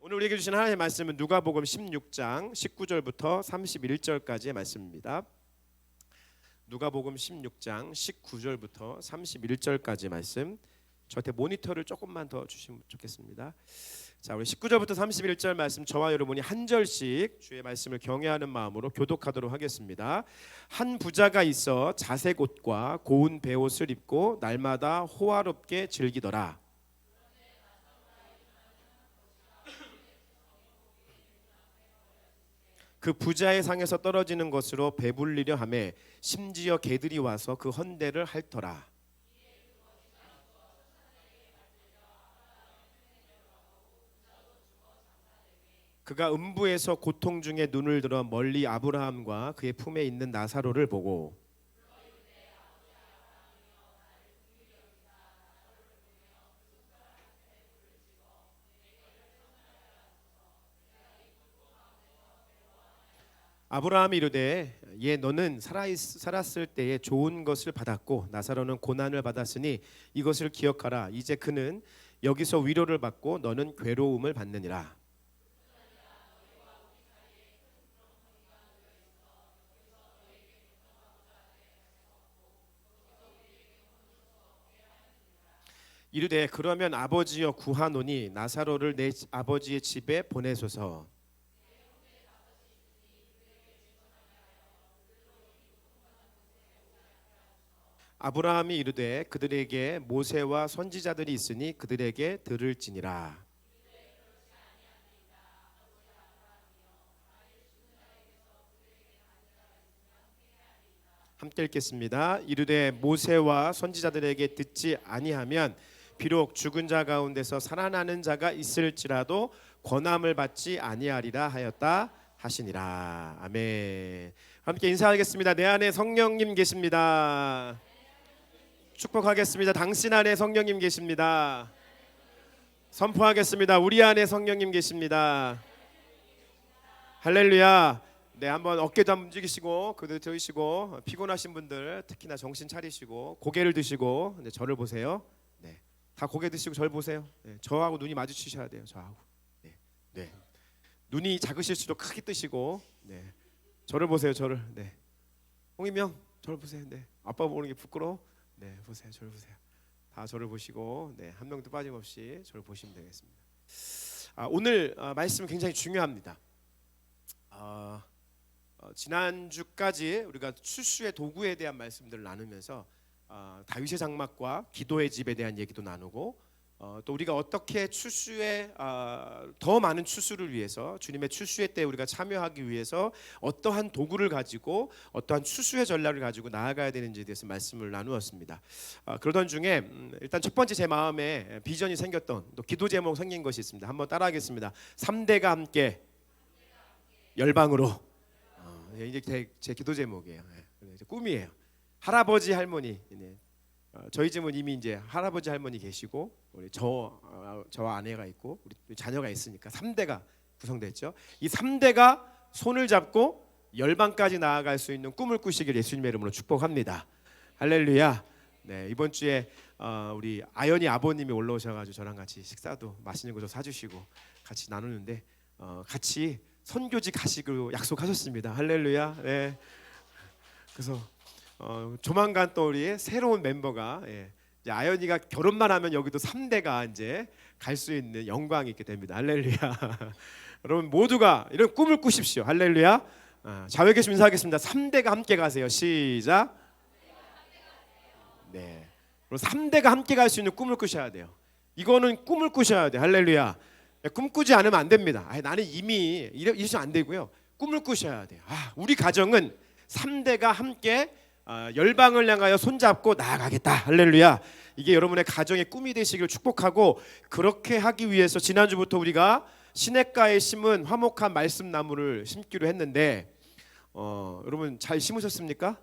오늘 우리에게 주신 하나님의 말씀은 누가복음 16장 19절부터 31절까지의 말씀입니다. 누가복음 16장 19절부터 31절까지의 말씀. 저한테 모니터를 조금만 더 주시면 좋겠습니다. 자, 우리 19절부터 31절 말씀 저와 여러분이 한 절씩 주의 말씀을 경외하는 마음으로 교독하도록 하겠습니다. 한 부자가 있어 자색 옷과 고운 베옷을 입고 날마다 호화롭게 즐기더라. 그 부자의 상에서 떨어지는 것으로 배불리려 하매 심지어 개들이 와서 그 헌대를 핥더라. 그가 음부에서 고통 중에 눈을 들어 멀리 아브라함과 그의 품에 있는 나사로를 보고 아브라함이 이르되 너는 살았을 때에 좋은 것을 받았고 나사로는 고난을 받았으니 이것을 기억하라. 이제 그는 여기서 위로를 받고 너는 괴로움을 받느니라. 이르되 그러면 아버지여 구하노니 나사로를 내 아버지의 집에 보내소서. 아브라함이 이르되 그들에게 모세와 선지자들이 있으니 그들에게 들을지니라. 함께 읽겠습니다. 이르되 모세와 선지자들에게 듣지 아니하면 비록 죽은 자 가운데서 살아나는 자가 있을지라도 권함을 받지 아니하리라 하였다 하시니라. 아멘. 함께 인사하겠습니다. 내 안에 성령님 계십니다. 축복하겠습니다. 당신 안에 성령님 계십니다. 선포하겠습니다. 우리 안에 성령님 계십니다. 할렐루야. 네, 한번 어깨도 한번 움직이시고 그들 들으시고 피곤하신 분들 특히나 정신 차리시고 고개를 드시고 저를 보세요. 네, 다 고개 드시고 저를 보세요. 네, 저하고 눈이 마주치셔야 돼요. 저하고. 네, 네. 눈이 작으실수록 크게 뜨시고 네, 저를 보세요. 저를. 네. 홍인명 저를 보세요. 네, 아빠 보는 게 부끄러워. 네, 보세요. 저를 보세요. 다 저를 보시고 네, 한 명도 빠짐없이 저를 보시면 되겠습니다. 오늘 말씀은 굉장히 중요합니다. 지난주까지 우리가 추수의 도구에 대한 말씀들을 나누면서 다윗의 장막과 기도의 집에 대한 얘기도 나누고 또 우리가 어떻게 추수의 더 많은 추수를 위해서 주님의 추수의 때 우리가 참여하기 위해서 어떠한 도구를 가지고 어떠한 추수의 전략을 가지고 나아가야 되는지에 대해서 말씀을 나누었습니다. 그러던 중에 일단 첫 번째 제 마음에 비전이 생겼던 또 기도 제목 생긴 것이 있습니다. 한번 따라하겠습니다. 3대가 함께 열방으로. 이제 제 기도 제목이에요. 꿈이에요. 할아버지 할머니. 저희 집은 이미 이제 할아버지 할머니 계시고 우리 저와 아내가 있고 우리 자녀가 있으니까 3대가 구성됐죠. 이 3대가 손을 잡고 열방까지 나아갈 수 있는 꿈을 꾸시길 예수님의 이름으로 축복합니다. 할렐루야. 네, 이번 주에 우리 아연이 아버님이 올라오셔가지고 저랑 같이 식사도 맛있는 거 좀 사주시고 같이 나누는데 같이 선교지 가시기로 약속하셨습니다. 할렐루야. 네. 그래서 조만간 또 우리 새로운 멤버가 이제 아연이가 결혼만 하면 여기도 3대가 이제 갈 수 있는 영광이 있게 됩니다. 할렐루야. 여러분 모두가 이런 꿈을 꾸십시오. 할렐루야. 좌우에 계시면 인사하겠습니다. 3대가 함께 가세요. 시작. 네. 그럼 3대가 함께 갈 수 있는 꿈을 꾸셔야 돼요. 이거는 꿈을 꾸셔야 돼. 할렐루야. 꿈꾸지 않으면 안 됩니다. 나는 이미 이러시면 안 되고요. 꿈을 꾸셔야 돼요. 우리 가정은 3대가 함께 열방을 향하여 손잡고 나아가겠다. 할렐루야. 이게 여러분의 가정의 꿈이 되시길 축복하고 그렇게 하기 위해서 지난주부터 우리가 시냇가에 심은 화목한 말씀나무를 심기로 했는데 여러분 잘 심으셨습니까?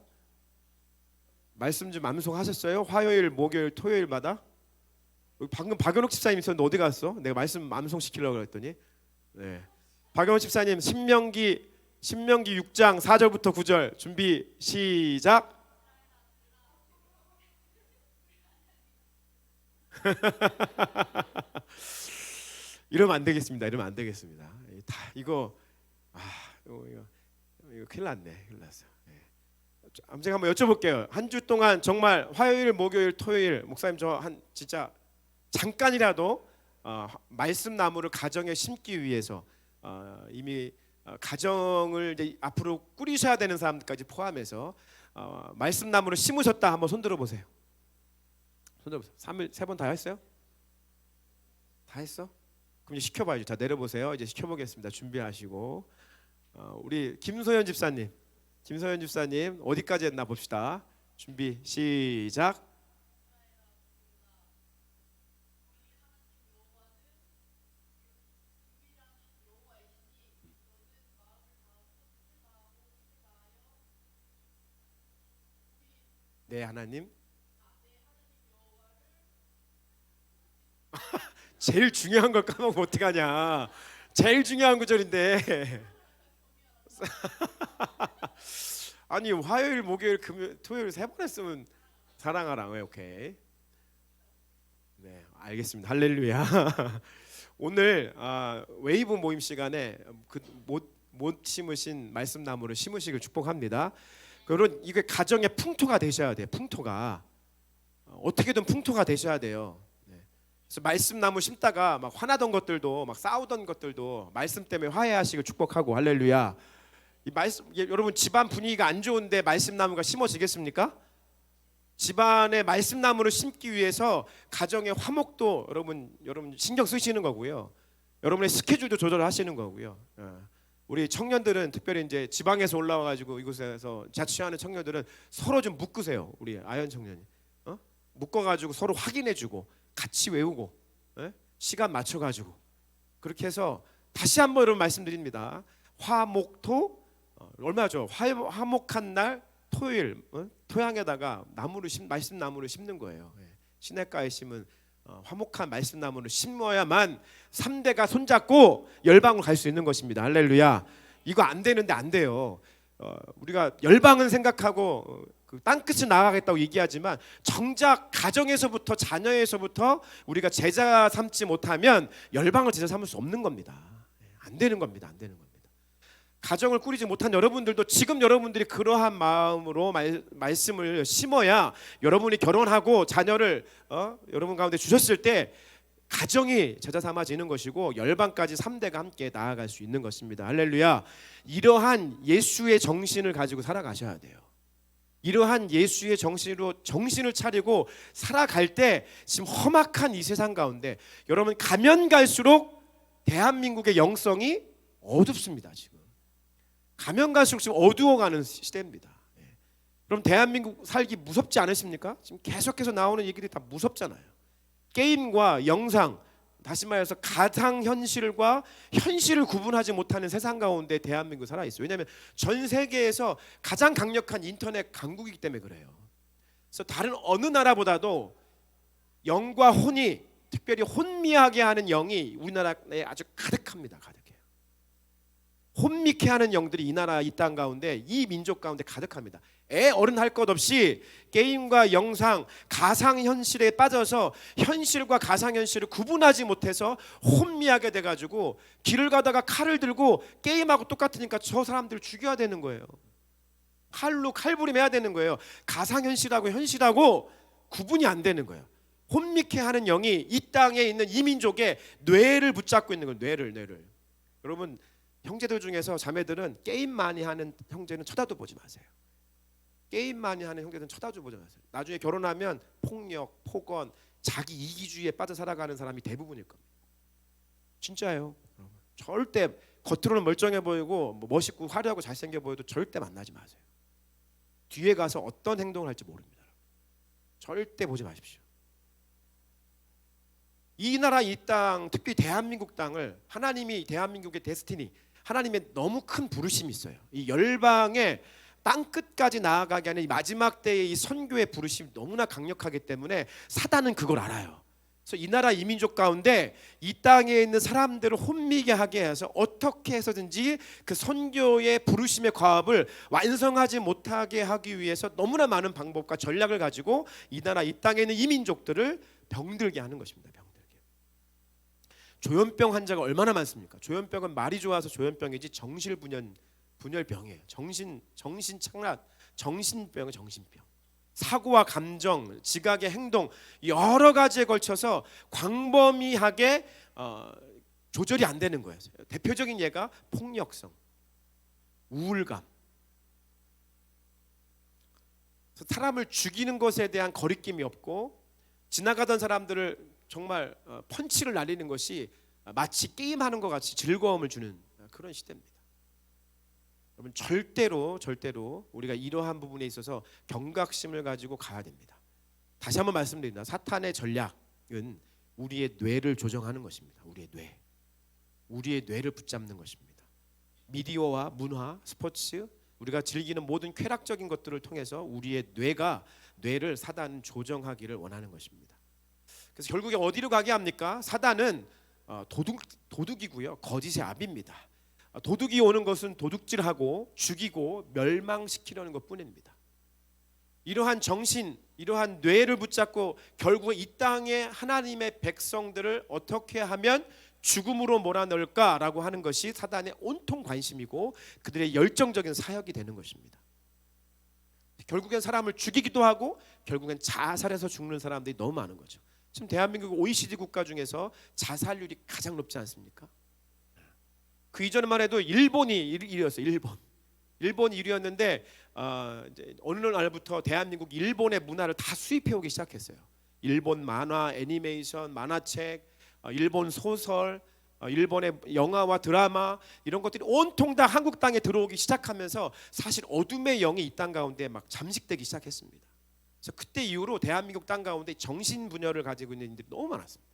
말씀 좀 암송하셨어요? 화요일, 목요일, 토요일마다? 방금 박연옥 집사님 있었는데 어디 갔어? 내가 말씀 암송시키려고 그랬더니 네. 박연옥 집사님 신명기 6장 4절부터 9절 준비 시작. 이러면 안 되겠습니다. 이러면 안 되겠습니다. 다 이거 이거 큰일 났네. 큰일 났어. 제가 한번 여쭤볼게요. 한 주 동안 정말 화요일, 목요일, 토요일 목사님 저 한 진짜 잠깐이라도 말씀 나무를 가정에 심기 위해서 이미 가정을 이제 앞으로 꾸리셔야 되는 사람들까지 포함해서 말씀 나무를 심으셨다 한번 손들어 보세요. 손들어 보세요. 3일 3번 다 했어요? 다 했어? 그럼 이제 시켜봐야죠. 자 내려보세요. 이제 시켜보겠습니다. 준비하시고 우리 김소연 집사님 어디까지 했나 봅시다. 준비 시작. 네 하나님. 제일 중요한 걸 까먹으면 어떡하냐. 제일 중요한 구절인데. 아니 화요일, 목요일, 금요일, 토요일 3번 했으면 사랑하라. 오케이. 네 알겠습니다. 할렐루야. 오늘 웨이브 모임 시간에 못 심으신 말씀 나무를 심으시길 축복합니다. 그런 이게 가정의 풍토가 되셔야 돼요. 풍토가 어떻게든 풍토가 되셔야 돼요. 그래서 말씀 나무 심다가 막 화나던 것들도 막 싸우던 것들도 말씀 때문에 화해하시길 축복하고 할렐루야. 이 말씀 여러분 집안 분위기가 안 좋은데 말씀 나무가 심어지겠습니까? 집안에 말씀 나무를 심기 위해서 가정의 화목도 여러분 신경 쓰시는 거고요. 여러분의 스케줄도 조절하시는 거고요. 우리 청년들은 특별히 이제 지방에서 올라와 가지고 이곳에서 자취하는 청년들은 서로 좀 묶으세요. 우리 아연 청년이 묶어 가지고 서로 확인해 주고 같이 외우고 시간 맞춰 가지고 그렇게 해서 다시 한번 여러분 말씀드립니다. 화목토 얼마죠? 화목한 날 토요일 토양에다가 말씀 나무를 심는 거예요. 시냇가에 심은 화목한 말씀 나무를 심어야만 3대가 손잡고 열방으로 갈 수 있는 것입니다. 할렐루야. 이거 안 되는데 안 돼요. 우리가 열방은 생각하고 그 땅끝을 나가겠다고 얘기하지만 정작 가정에서부터 자녀에서부터 우리가 제자 삼지 못하면 열방을 제자 삼을 수 없는 겁니다. 안 되는 겁니다. 안 되는 겁니다. 가정을 꾸리지 못한 여러분들도 지금 여러분들이 그러한 마음으로 말씀을 심어야 여러분이 결혼하고 자녀를 여러분 가운데 주셨을 때 가정이 제자 삼아지는 것이고 열방까지 3대가 함께 나아갈 수 있는 것입니다. 할렐루야. 이러한 예수의 정신을 가지고 살아가셔야 돼요. 이러한 예수의 정신으로 정신을 차리고 살아갈 때 지금 험악한 이 세상 가운데 여러분 가면 갈수록 대한민국의 영성이 어둡습니다. 지금 가면 갈수록 지금 어두워가는 시대입니다. 그럼 대한민국 살기 무섭지 않으십니까? 지금 계속해서 나오는 얘기들이 다 무섭잖아요. 게임과 영상, 다시 말해서 가상현실과 현실을 구분하지 못하는 세상 가운데 대한민국 살아있어요. 왜냐하면 전 세계에서 가장 강력한 인터넷 강국이기 때문에 그래요. 그래서 다른 어느 나라보다도 영과 혼이 특별히 혼미하게 하는 영이 우리나라에 아주 가득합니다. 가득해요. 혼미케 하는 영들이 이 나라 이 땅 가운데 이 민족 가운데 가득합니다. 어른 할 것 없이 게임과 영상, 가상현실에 빠져서 현실과 가상현실을 구분하지 못해서 혼미하게 돼가지고 길을 가다가 칼을 들고 게임하고 똑같으니까 저 사람들을 죽여야 되는 거예요. 칼로 칼부림해야 되는 거예요. 가상현실하고 현실하고 구분이 안 되는 거예요. 혼미케 하는 영이 이 땅에 있는 이 민족의 뇌를 붙잡고 있는 거예요. 뇌를. 여러분 형제들 중에서 자매들은 게임 많이 하는 형제는 쳐다도 보지 마세요. 게임 많이 하는 형제들은 쳐다도 보지 마세요. 나중에 결혼하면 폭력, 폭언, 자기 이기주의에 빠져 살아가는 사람이 대부분일 겁니다. 진짜예요. 절대 겉으로는 멀쩡해 보이고 멋있고 화려하고 잘생겨 보여도 절대 만나지 마세요. 뒤에 가서 어떤 행동을 할지 모릅니다. 절대 보지 마십시오. 이 나라 이 땅, 특히 대한민국 땅을 하나님이 대한민국의 데스티니, 하나님의 너무 큰 부르심이 있어요. 이 열방의 땅끝까지 나아가게 하는 이 마지막 때의 이 선교의 부르심이 너무나 강력하기 때문에 사단은 그걸 알아요. 그래서 이 나라 이 민족 가운데 이 땅에 있는 사람들을 혼미게 하게 해서 어떻게 해서든지 그 선교의 부르심의 과업을 완성하지 못하게 하기 위해서 너무나 많은 방법과 전략을 가지고 이 나라 이 땅에 있는 이 민족들을 병들게 하는 것입니다. 병들게. 조현병 환자가 얼마나 많습니까? 조현병은 말이 좋아서 조현병이지 분열병이에요. 정신 착락, 정신병은 정신병. 사고와 감정, 지각의 행동 여러 가지에 걸쳐서 광범위하게 조절이 안 되는 거예요. 대표적인 예가 폭력성, 우울감. 사람을 죽이는 것에 대한 거리낌이 없고 지나가던 사람들을 정말 펀치를 날리는 것이 마치 게임하는 것 같이 즐거움을 주는 그런 시대입니다. 여러분 절대로 우리가 이러한 부분에 있어서 경각심을 가지고 가야 됩니다. 다시 한번 말씀드립니다. 사탄의 전략은 우리의 뇌를 조정하는 것입니다. 우리의 뇌를 붙잡는 것입니다. 미디어와 문화, 스포츠, 우리가 즐기는 모든 쾌락적인 것들을 통해서 우리의 뇌를 사단은 조정하기를 원하는 것입니다. 그래서 결국에 어디로 가게 합니까? 사단은 도둑이고요, 거짓의 아비입니다. 도둑이 오는 것은 도둑질하고 죽이고 멸망시키려는 것뿐입니다. 이러한 정신, 이러한 뇌를 붙잡고 결국 이 땅의 하나님의 백성들을 어떻게 하면 죽음으로 몰아넣을까라고 하는 것이 사단의 온통 관심이고 그들의 열정적인 사역이 되는 것입니다. 결국엔 사람을 죽이기도 하고 결국엔 자살해서 죽는 사람들이 너무 많은 거죠. 지금 대한민국 OECD 국가 중에서 자살률이 가장 높지 않습니까? 그 이전만 해도 일본이 1위였어요. 일본이 1위였는데 어느 날부터 대한민국 일본의 문화를 다 수입해오기 시작했어요. 일본 만화, 애니메이션, 만화책, 일본 소설, 일본의 영화와 드라마 이런 것들이 온통 다 한국 땅에 들어오기 시작하면서 사실 어둠의 영이 이 땅 가운데 막 잠식되기 시작했습니다. 그래서 그때 이후로 대한민국 땅 가운데 정신분열을 가지고 있는 인들이 너무 많았습니다.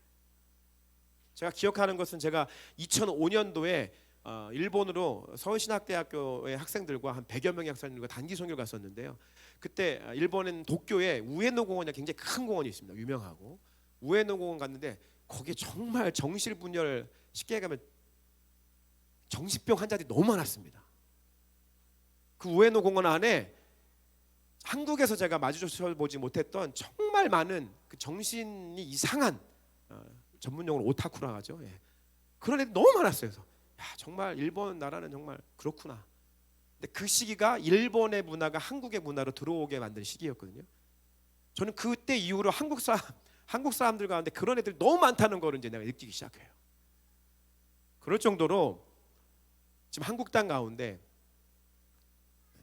제가 기억하는 것은 제가 2005년도에 일본으로 서울신학대학교의 학생들과 한 100여 명의 학생들과 단기 선교를 갔었는데요. 그때 일본은 도쿄에 우에노 공원이 굉장히 큰 공원이 있습니다. 유명하고 우에노 공원 갔는데 거기에 정말 정신분열, 쉽게 얘기하면 정신병 환자들이 너무 많았습니다. 그 우에노 공원 안에 한국에서 제가 마주쳐보지 못했던 정말 많은 그 정신이 이상한, 전문용어로 오타쿠라 하죠. 그런 애들 너무 많았어요. 그래서 정말 일본 나라는 정말 그렇구나. 근데 그 시기가 일본의 문화가 한국의 문화로 들어오게 만든 시기였거든요. 저는 그때 이후로 한국 사람들 가운데 그런 애들이 너무 많다는 걸 이제 내가 느끼기 시작해요. 그럴 정도로 지금 한국 땅 가운데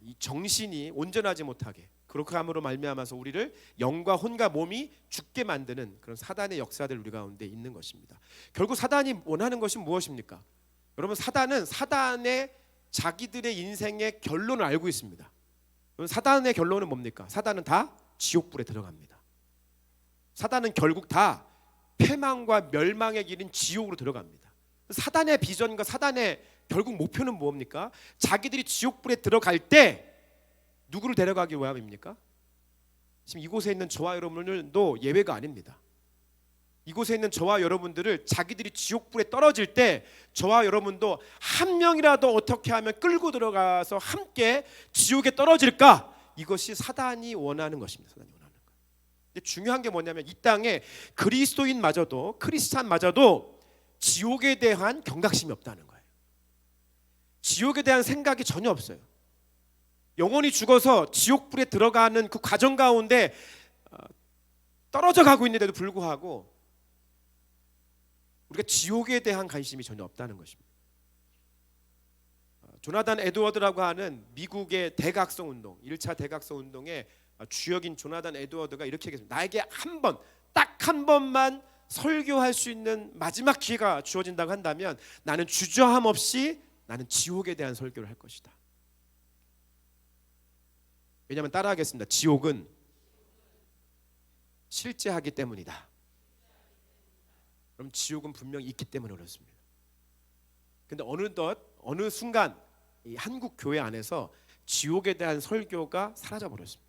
이 정신이 온전하지 못하게, 그렇게 함으로 말미암아서 우리를 영과 혼과 몸이 죽게 만드는 그런 사단의 역사들 우리 가운데 있는 것입니다. 결국 사단이 원하는 것이 무엇입니까? 여러분, 사단의 자기들의 인생의 결론을 알고 있습니다. 사단의 결론은 뭡니까? 사단은 다 지옥불에 들어갑니다. 사단은 결국 다 패망과 멸망의 길인 지옥으로 들어갑니다. 사단의 비전과 사단의 결국 목표는 뭡니까? 자기들이 지옥불에 들어갈 때 누구를 데려가기 위함입니까? 지금 이곳에 있는 저와 여러분들도 예외가 아닙니다. 이곳에 있는 저와 여러분들을 자기들이 지옥불에 떨어질 때 저와 여러분도 한 명이라도 어떻게 하면 끌고 들어가서 함께 지옥에 떨어질까? 이것이 사단이 원하는 것입니다. 사단이 원하는 것. 근데 중요한 게 뭐냐면 이 땅에 그리스도인마저도, 크리스찬마저도 지옥에 대한 경각심이 없다는 거예요. 지옥에 대한 생각이 전혀 없어요. 영혼이 죽어서 지옥불에 들어가는 그 과정 가운데 떨어져 가고 있는데도 불구하고 우리가 지옥에 대한 관심이 전혀 없다는 것입니다. 조나단 에드워드라고 하는 미국의 대각성 운동, 1차 대각성 운동의 주역인 조나단 에드워드가 이렇게 얘기했습니다. 나에게 딱 한 번만 설교할 수 있는 마지막 기회가 주어진다고 한다면 나는 주저함 없이 나는 지옥에 대한 설교를 할 것이다. 왜냐하면 따라하겠습니다. 지옥은 실제하기 때문이다. 그럼 지옥은 분명히 있기 때문에 그렇습니다. 근데 어느 순간 이 한국 교회 안에서 지옥에 대한 설교가 사라져 버렸습니다.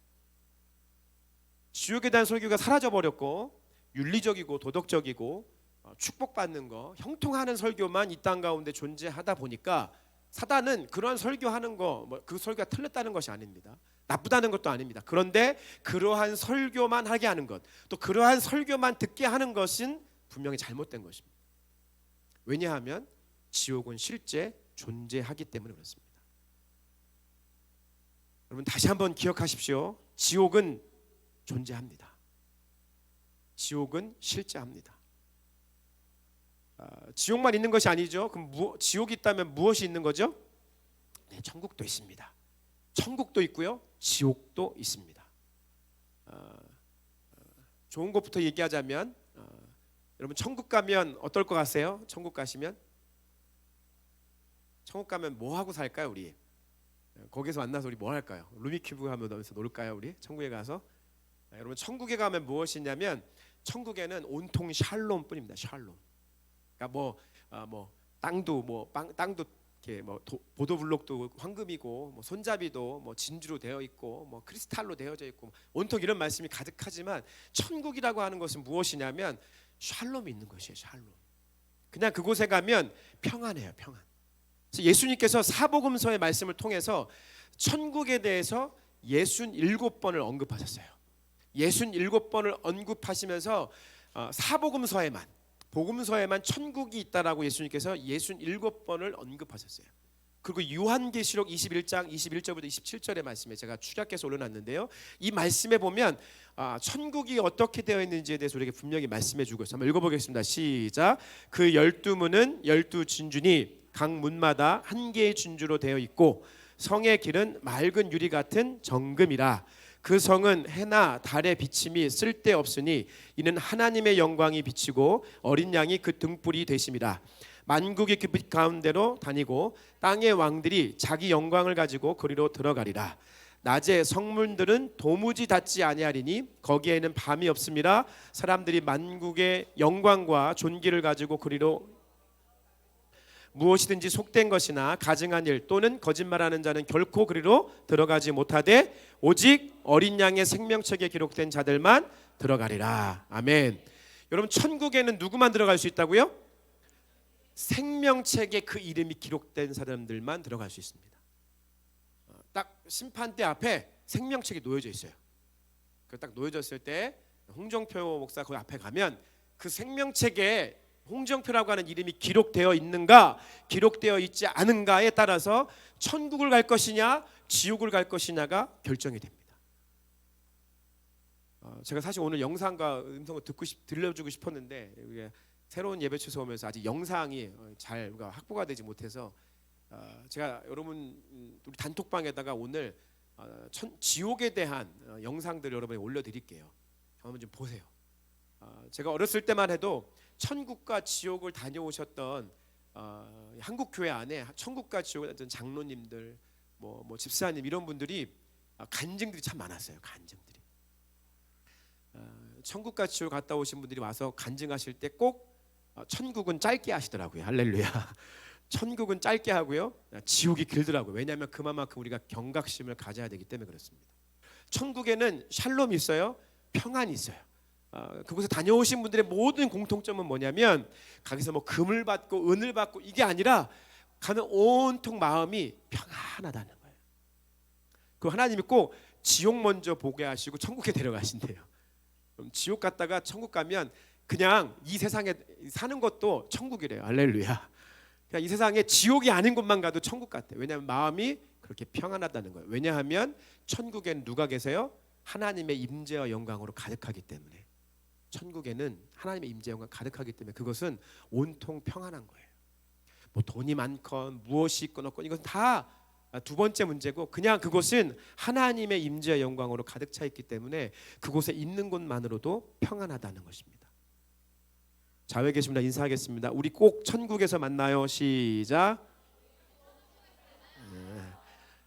지옥에 대한 설교가 사라져 버렸고 윤리적이고 도덕적이고 축복받는 거, 형통하는 설교만 이 땅 가운데 존재하다 보니까 사단은 그러한 설교하는 거, 그 설교가 틀렸다는 것이 아닙니다. 나쁘다는 것도 아닙니다. 그런데 그러한 설교만 하게 하는 것, 또 그러한 설교만 듣게 하는 것은 분명히 잘못된 것입니다. 왜냐하면 지옥은 실제 존재하기 때문에 그렇습니다. 여러분 다시 한번 기억하십시오. 지옥은 존재합니다. 지옥은 실제합니다. 지옥만 있는 것이 아니죠. 그럼 지옥이 있다면 무엇이 있는 거죠? 네, 천국도 있습니다. 천국도 있고요, 지옥도 있습니다. 좋은 것부터 얘기하자면 여러분 천국 가면 어떨 것 같으세요? 천국 가시면 뭐 하고 살까요? 우리 거기서 만나서 우리 뭐 할까요? 루미큐브 하면서 놀까요? 우리 천국에 가서 여러분 천국에 가면 무엇이 있냐면 천국에는 온통 샬롬뿐입니다. 샬롬. 그러니까 땅도 이렇게 보도블록도 황금이고 손잡이도 진주로 되어 있고 크리스탈로 되어져 있고 온통 이런 말씀이 가득하지만 천국이라고 하는 것은 무엇이냐면 샬롬이 있는 것이에요. 샬롬. 그냥 그곳에 가면 평안해요. 평안. 그래서 예수님께서 사복음서의 말씀을 통해서 천국에 대해서 67번을 언급하셨어요. 67번을 언급하시면서 복음서에만 천국이 있다라고 예수님께서 67번을 언급하셨어요. 그리고 요한계시록 21장 21절부터 27절의 말씀에 제가 축약해서 올려놨는데요. 이 말씀에 보면 천국이 어떻게 되어 있는지에 대해서 우리에게 분명히 말씀해 주고 있어요. 한번 읽어보겠습니다. 시작. 그 12문은 12진주니 각 문마다 한 개의 진주로 되어 있고 성의 길은 맑은 유리 같은 정금이라. 그 성은 해나 달의 비침이 쓸데없으니 이는 하나님의 영광이 비치고 어린 양이 그 등불이 되심이라. 만국이 그 빛 가운데로 다니고 땅의 왕들이 자기 영광을 가지고 그리로 들어가리라. 낮에 성문들은 도무지 닫지 아니하리니 거기에는 밤이 없음이라. 사람들이 만국의 영광과 존귀를 가지고 그리로 무엇이든지 속된 것이나 가증한 일 또는 거짓말하는 자는 결코 그리로 들어가지 못하되 오직 어린 양의 생명책에 기록된 자들만 들어가리라. 아멘. 여러분 천국에는 누구만 들어갈 수 있다고요? 생명책에 그 이름이 기록된 사람들만 들어갈 수 있습니다. 딱 심판대 앞에 생명책이 놓여져 있어요. 그 딱 놓여졌을 때 홍정표 목사 그 앞에 가면 그 생명책에 홍정표라고 하는 이름이 기록되어 있는가 기록되어 있지 않은가에 따라서 천국을 갈 것이냐 지옥을 갈 것이냐가 결정이 됩니다. 제가 사실 오늘 영상과 음성을 들려주고 싶었는데 새로운 예배처에서 오면서 아직 영상이 잘 확보가 되지 못해서 제가 여러분 우리 단톡방에다가 오늘 지옥에 대한 영상들을 여러분에 올려드릴게요. 한번 좀 보세요. 제가 어렸을 때만 해도 천국과 지옥을 다녀오셨던 한국 교회 안에 천국과 지옥을 다녔던 장로님들, 집사님 이런 분들이 간증들이 참 많았어요. 간증들이. 천국과 지옥 갔다 오신 분들이 와서 간증하실 때 꼭 천국은 짧게 하시더라고요. 할렐루야. 천국은 짧게 하고요. 지옥이 길더라고요. 왜냐하면 그만큼 우리가 경각심을 가져야 되기 때문에 그렇습니다. 천국에는 샬롬이 있어요. 평안이 있어요. 그곳에 다녀오신 분들의 모든 공통점은 뭐냐면 거기서 금을 받고 은을 받고 이게 아니라 가는 온통 마음이 평안하다는 거예요. 그 하나님이 꼭 지옥 먼저 보게 하시고 천국에 데려가신대요. 그럼 지옥 갔다가 천국 가면 그냥 이 세상에 사는 것도 천국이래요. 할렐루야. 그냥 이 세상에 지옥이 아닌 곳만 가도 천국 같아요. 왜냐하면 마음이 그렇게 평안하다는 거예요. 왜냐하면 천국에는 누가 계세요? 하나님의 임재와 영광으로 가득하기 때문에. 천국에는 하나님의 임재 영광 가득하기 때문에 그것은 온통 평안한 거예요. 돈이 많건 무엇이 있건 없건 이건 다 두 번째 문제고 그냥 그곳은 하나님의 임재와 영광으로 가득 차 있기 때문에 그곳에 있는 것만으로도 평안하다는 것입니다. 좌우에 계신 분 인사하겠습니다. 우리 꼭 천국에서 만나요. 시작.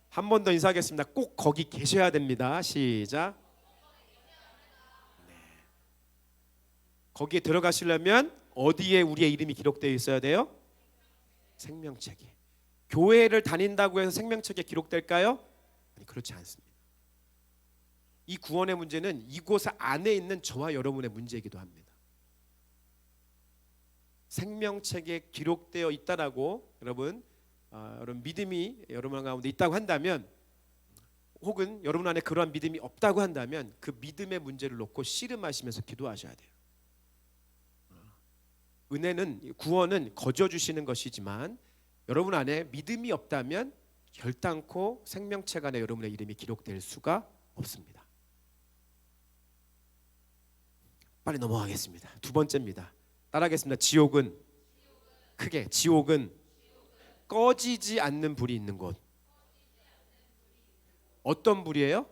한 번 더 인사하겠습니다. 꼭 거기 계셔야 됩니다. 시작. 거기에 들어가시려면 어디에 우리의 이름이 기록되어 있어야 돼요? 생명책에. 교회를 다닌다고 해서 생명책에 기록될까요? 아니, 그렇지 않습니다. 이 구원의 문제는 이곳 안에 있는 저와 여러분의 문제이기도 합니다. 생명책에 기록되어 있다라고 여러분 믿음이 여러분 가운데 있다고 한다면 혹은 여러분 안에 그러한 믿음이 없다고 한다면 그 믿음의 문제를 놓고 씨름하시면서 기도하셔야 돼요. 은혜는, 구원은 거저 주시는 것이지만 여러분 안에 믿음이 없다면 결단코 생명책 안에 여러분의 이름이 기록될 수가 없습니다. 빨리 넘어가겠습니다. 두 번째입니다. 따라하겠습니다. 지옥은, 크게, 지옥은 꺼지지 않는 불이 있는 곳. 어떤 불이에요?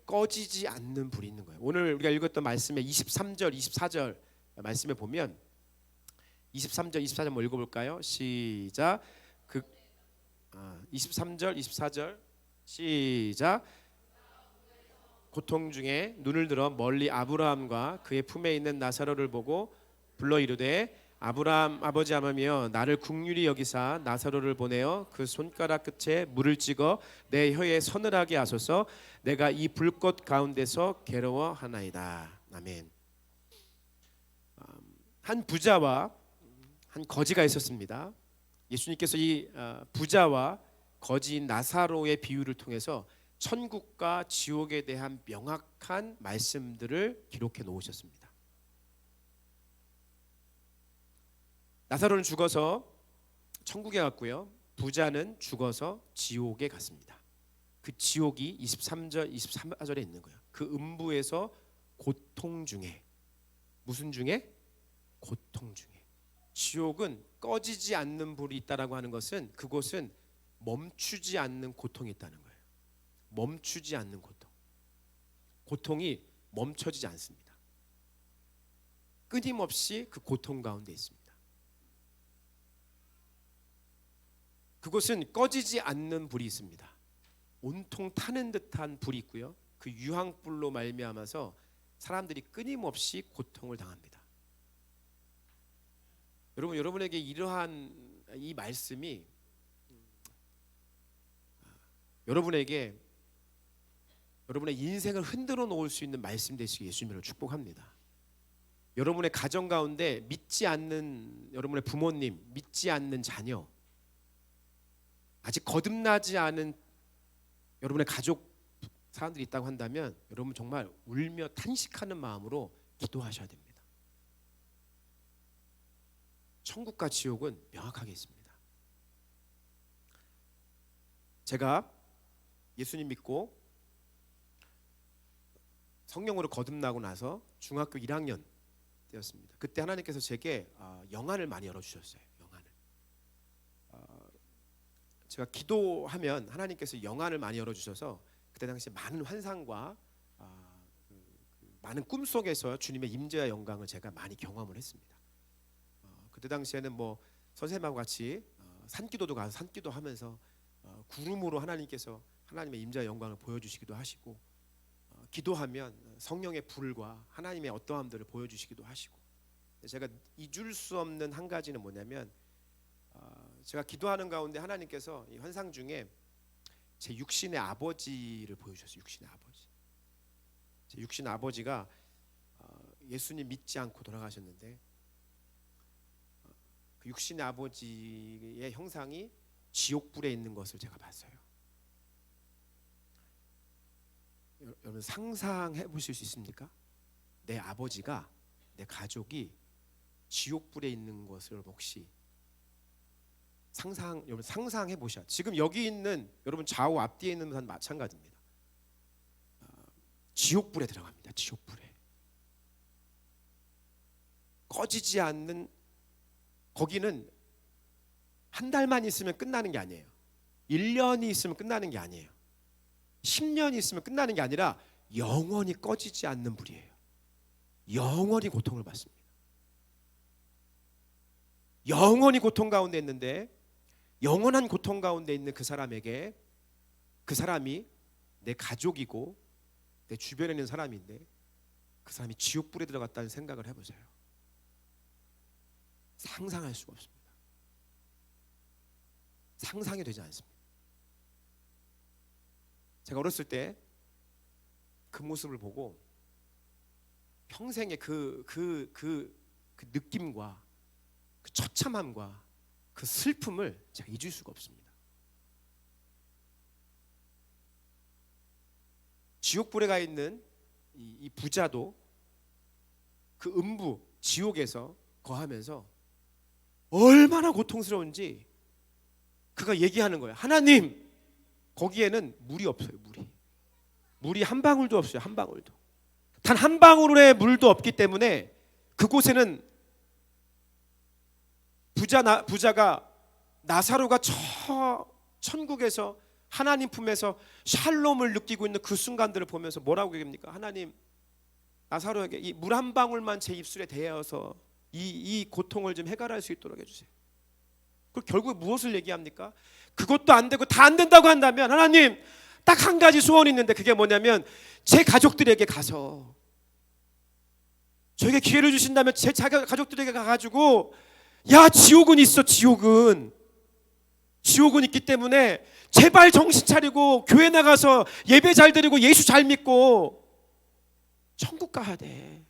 꺼지지 않는 불이 있는 거예요. 오늘 우리가 읽었던 말씀의 23절, 24절 말씀에 보면 23절, 24절 한번 읽어볼까요? 시작. 23절, 24절 시작. 고통 중에 눈을 들어 멀리 아브라함과 그의 품에 있는 나사로를 보고 불러 이르되 아브라함 아버지 하며 나를 긍휼히 여기사 나사로를 보내어 그 손가락 끝에 물을 찍어 내 혀에 서늘하게 하소서. 내가 이 불꽃 가운데서 괴로워하나이다. 아멘. 한 부자와 한 거지가 있었습니다. 예수님께서 이 부자와 거지인 나사로의 비유를 통해서 천국과 지옥에 대한 명확한 말씀들을 기록해 놓으셨습니다. 나사로는 죽어서 천국에 갔고요. 부자는 죽어서 지옥에 갔습니다. 그 지옥이 23절, 24절에 있는 거예요. 그 음부에서 고통 중에, 무슨 중에? 고통 중에. 지옥은 꺼지지 않는 불이 있다라고 하는 것은 그곳은 멈추지 않는 고통이 있다는 거예요. 멈추지 않는 고통. 고통이 멈춰지지 않습니다. 끊임없이 그 고통 가운데 있습니다. 그곳은 꺼지지 않는 불이 있습니다. 온통 타는 듯한 불이 있고요. 그 유황불로 말미암아서 사람들이 끊임없이 고통을 당합니다. 여러분, 여러분에게 이러한 이 말씀이 여러분에게 여러분의 인생을 흔들어 놓을 수 있는 말씀 되시기 예수님으로 축복합니다. 여러분의 가정 가운데 믿지 않는 여러분의 부모님, 믿지 않는 자녀, 아직 거듭나지 않은 여러분의 가족 사람들이 있다고 한다면 여러분 정말 울며 탄식하는 마음으로 기도하셔야 됩니다. 천국과 지옥은 명확하게 있습니다. 제가 예수님 믿고 성령으로 거듭나고 나서 중학교 1학년 때였습니다. 그때 하나님께서 제게 영안을 많이 열어주셨어요. 영안을. 제가 기도하면 하나님께서 영안을 많이 열어주셔서 그때 당시 많은 환상과 많은 꿈속에서 주님의 임재와 영광을 제가 많이 경험을 했습니다. 그때 당시에는 뭐 선생님하고 같이 산기도도 가서 산기도 하면서 구름으로 하나님께서 하나님의 임재와 영광을 보여주시기도 하시고, 기도하면 성령의 불과 하나님의 어떠함들을 보여주시기도 하시고, 제가 잊을 수 없는 한 가지는 뭐냐면 제가 기도하는 가운데 하나님께서 이 환상 중에 제 육신의 아버지를 보여주셨어요. 육신의 아버지. 제 육신의 아버지가 예수님 믿지 않고 돌아가셨는데 그 육신의 아버지의 형상이 지옥불에 있는 것을 제가 봤어요. 여러분 상상해 보실 수 있습니까? 내 아버지가, 내 가족이 지옥불에 있는 것을 혹시 여러분 상상해 보셔. 지금 여기 있는 여러분 좌우 앞뒤에 있는 건 마찬가지입니다. 지옥불에 들어갑니다. 지옥불에. 꺼지지 않는, 거기는 한 달만 있으면 끝나는 게 아니에요. 1년이 있으면 끝나는 게 아니에요. 10년이 있으면 끝나는 게 아니라 영원히 꺼지지 않는 불이에요. 영원히 고통을 받습니다. 영원히 고통 가운데 있는데, 영원한 고통 가운데 있는 그 사람에게, 그 사람이 내 가족이고 내 주변에 있는 사람인데 그 사람이 지옥불에 들어갔다는 생각을 해보세요. 상상할 수가 없습니다. 상상이 되지 않습니다. 제가 어렸을 때 그 모습을 보고 평생의 그 느낌과 그 처참함과 그 슬픔을 제가 잊을 수가 없습니다. 지옥불에 가 있는 이 부자도 그 음부 지옥에서 거하면서 얼마나 고통스러운지 그가 얘기하는 거예요. 하나님, 거기에는 물이 없어요. 물이 한 방울도 없어요. 한 방울도. 단 한 방울의 물도 없기 때문에 그곳에는 부자가 나사로가 저 천국에서 하나님 품에서 샬롬을 느끼고 있는 그 순간들을 보면서 뭐라고 얘기합니까? 하나님, 나사로에게 이 물 한 방울만 제 입술에 대어서 이 고통을 좀 해결할 수 있도록 해주세요. 그 결국 무엇을 얘기합니까? 그것도 안 되고 다 안 된다고 한다면 하나님, 딱 한 가지 소원이 있는데 그게 뭐냐면 제 가족들에게 가서 저에게 기회를 주신다면 제 가족들에게 가가지고 야, 지옥은 있어. 지옥은 있기 때문에 제발 정신 차리고 교회 나가서 예배 잘 드리고 예수 잘 믿고 천국 가야 돼.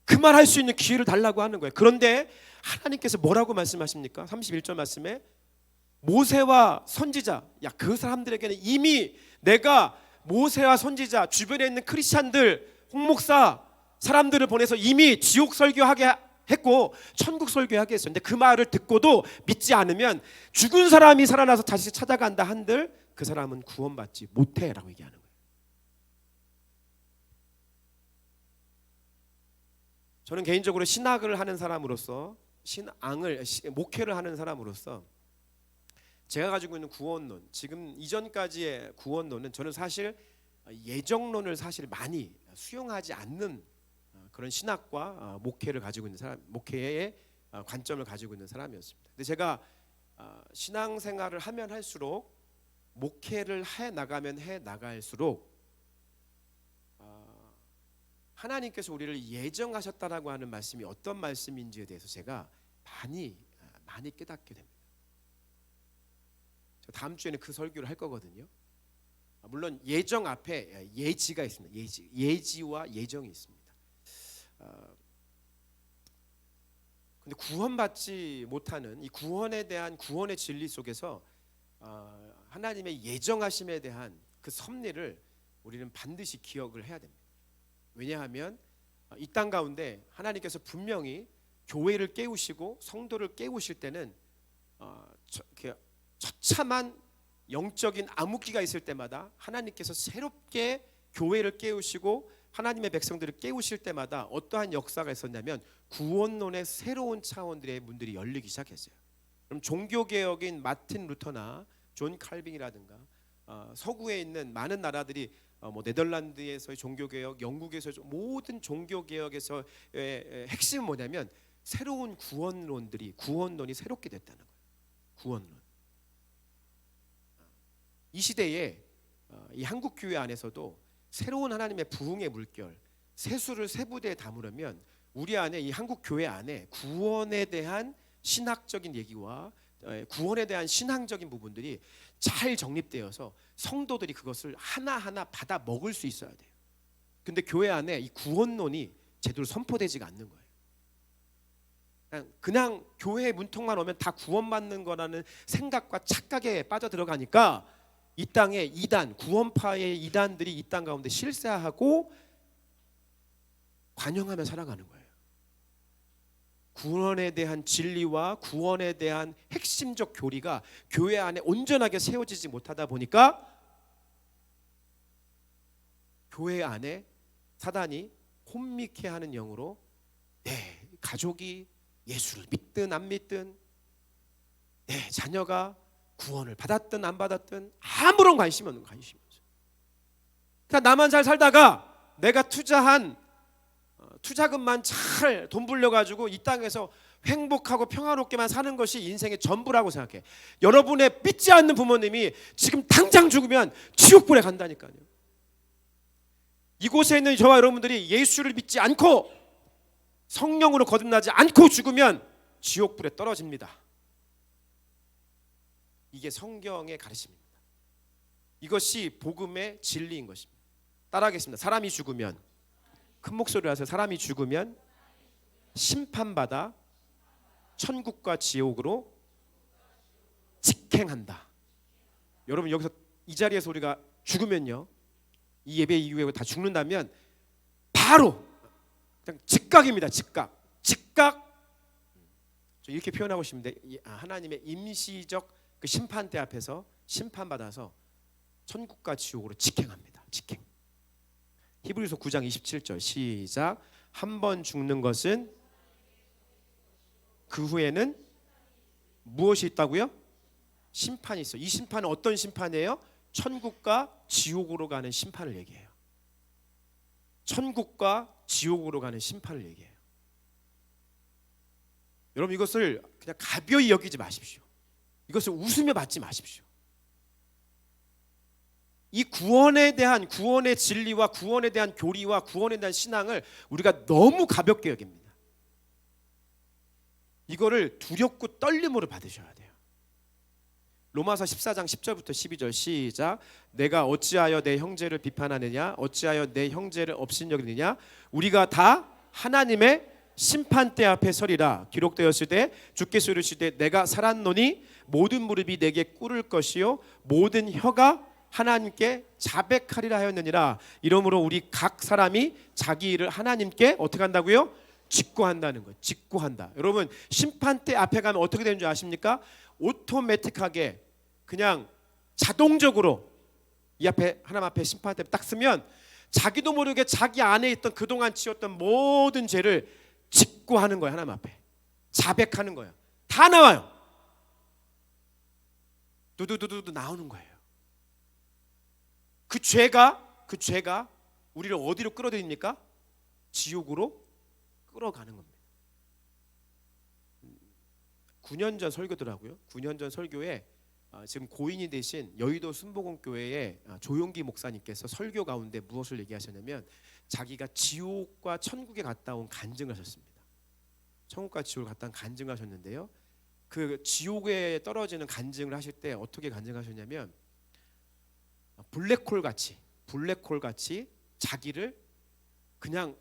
그 말 할 수 있는 기회를 달라고 하는 거예요. 그런데 하나님께서 뭐라고 말씀하십니까? 31절 말씀에 모세와 선지자, 야, 그 사람들에게는 이미 내가 모세와 선지자, 주변에 있는 크리스찬들, 홍목사 사람들을 보내서 이미 지옥 설교하게 했고 천국 설교하게 했어요. 근데 그 말을 듣고도 믿지 않으면 죽은 사람이 살아나서 다시 찾아간다 한들 그 사람은 구원받지 못해라고 얘기하는 거예요. 저는 개인적으로 신학을 하는 사람으로서, 목회를 하는 사람으로서 제가 가지고 있는 구원론, 지금 이전까지의 구원론은 저는 사실 예정론을 사실 많이 수용하지 않는 그런 신학과 목회를 가지고 있는 사람, 목회의 관점을 가지고 있는 사람이었습니다. 근데 제가 신앙생활을 하면 할수록, 목회를 해 나갈수록 하나님께서 우리를 예정하셨다라고 하는 말씀이 어떤 말씀인지에 대해서 제가 많이 깨닫게 됩니다. 다음 주에는 그 설교를 할 거거든요. 물론 예정 앞에 예지가 있습니다. 예지와 예정이 있습니다. 근데 구원받지 못하는 이 구원에 대한 구원의 진리 속에서 하나님의 예정하심에 대한 그 섭리를 우리는 반드시 기억을 해야 됩니다. 왜냐하면 이 땅 가운데 하나님께서 분명히 교회를 깨우시고 성도를 깨우실 때는 처참한 영적인 암흑기가 있을 때마다 하나님께서 새롭게 교회를 깨우시고 하나님의 백성들을 깨우실 때마다 어떠한 역사가 있었냐면 구원론의 새로운 차원들의 문들이 열리기 시작했어요. 그럼 종교개혁인 마틴 루터나 존 칼빈이라든가 서구에 있는 많은 나라들이 네덜란드에서의 종교개혁, 영국에서의 모든 종교개혁에서의 핵심은 뭐냐면 새로운 구원론이 새롭게 됐다는 거예요. 구원론. 이 시대에 이 한국 교회 안에서도 새로운 하나님의 부흥의 물결, 세수를 세 부대에 담으려면 우리 안에, 이 한국 교회 안에 구원에 대한 신학적인 얘기와 구원에 대한 신앙적인 부분들이 잘 정립되어서 성도들이 그것을 하나하나 받아 먹을 수 있어야 돼요. 근데 교회 안에 이 구원론이 제대로 선포되지가 않는 거예요. 그냥 교회 문턱만 오면 다 구원받는 거라는 생각과 착각에 빠져들어가니까 이 땅에 이단, 구원파의 이단들이 이 땅 가운데 실세하고 관영하며 살아가는 거예요. 구원에 대한 진리와 구원에 대한 핵심적 교리가 교회 안에 온전하게 세워지지 못하다 보니까 교회 안에 사단이 혼미케 하는 영으로 내 가족이 예수를 믿든 안 믿든, 내 자녀가 구원을 받았든 안 받았든 아무런 관심이 없는 관심이었어요. 그러니까 나만 잘 살다가 내가 투자한 투자금만 잘 돈 불려가지고 이 땅에서 행복하고 평화롭게만 사는 것이 인생의 전부라고 생각해. 여러분의 믿지 않는 부모님이 지금 당장 죽으면 지옥불에 간다니까요. 이곳에 있는 저와 여러분들이 예수를 믿지 않고 성령으로 거듭나지 않고 죽으면 지옥불에 떨어집니다. 이게 성경의 가르침입니다. 이것이 복음의 진리인 것입니다. 따라하겠습니다. 사람이 죽으면, 큰 목소리로 하세요. 사람이 죽으면 심판받아 천국과 지옥으로 직행한다. 여러분, 여기서 이 자리에서 우리가 죽으면요, 이 예배 이후에 다 죽는다면 바로 그냥 즉각입니다. 즉각. 이렇게 표현하고 싶은데 하나님의 임시적 그 심판대 앞에서 심판받아서 천국과 지옥으로 직행합니다. 직행. 히브리서 9장 27절 시작. 한 번 죽는 것은 그 후에는 무엇이 있다고요? 심판이 있어요. 이 심판은 어떤 심판이에요? 천국과 지옥으로 가는 심판을 얘기해요. 천국과 지옥으로 가는 심판을 얘기해요. 여러분 이것을 그냥 가벼이 여기지 마십시오. 이것을 웃으며 받지 마십시오. 이 구원에 대한 구원의 진리와 구원에 대한 교리와 구원에 대한 신앙을 우리가 너무 가볍게 여깁니다. 이거를 두렵고 떨림으로 받으셔야 돼요. 로마서 14장 10절부터 12절 시작. 내가 어찌하여 내 형제를 비판하느냐 어찌하여 내 형제를 업신여기느냐 우리가 다 하나님의 심판대 앞에 서리라. 기록되었을 때 주께서 이르시되 내가 살았노니 모든 무릎이 내게 꿇을 것이요 모든 혀가 하나님께 자백하리라 하였느니라. 이러므로 우리 각 사람이 자기 일을 하나님께 어떻게 한다고요? 직고한다는 거예요. 직고한다. 여러분 심판대 앞에 가면 어떻게 되는 줄 아십니까? 오토매틱하게 그냥 자동적으로 이 앞에 하나님 앞에 심판대 딱 쓰면 자기도 모르게 자기 안에 있던 그동안 지었던 모든 죄를 직고하는 거예요. 하나님 앞에 자백하는 거예요. 다 나와요. 두두두두 나오는 거예요. 그 죄가 우리를 어디로 끌어들입니까? 지옥으로 끌어가는 겁니다. 9년 전 설교더라고요. 9년 전 설교에 지금 고인이 되신 여의도 순복음교회의 조용기 목사님께서 설교 가운데 무엇을 얘기하셨냐면 자기가 지옥과 천국에 갔다 온 간증을 하셨습니다. 천국과 지옥을 갔다 온 간증을 하셨는데요. 그 지옥에 떨어지는 간증을 하실 때 어떻게 간증하셨냐면 블랙홀 같이 자기를 그냥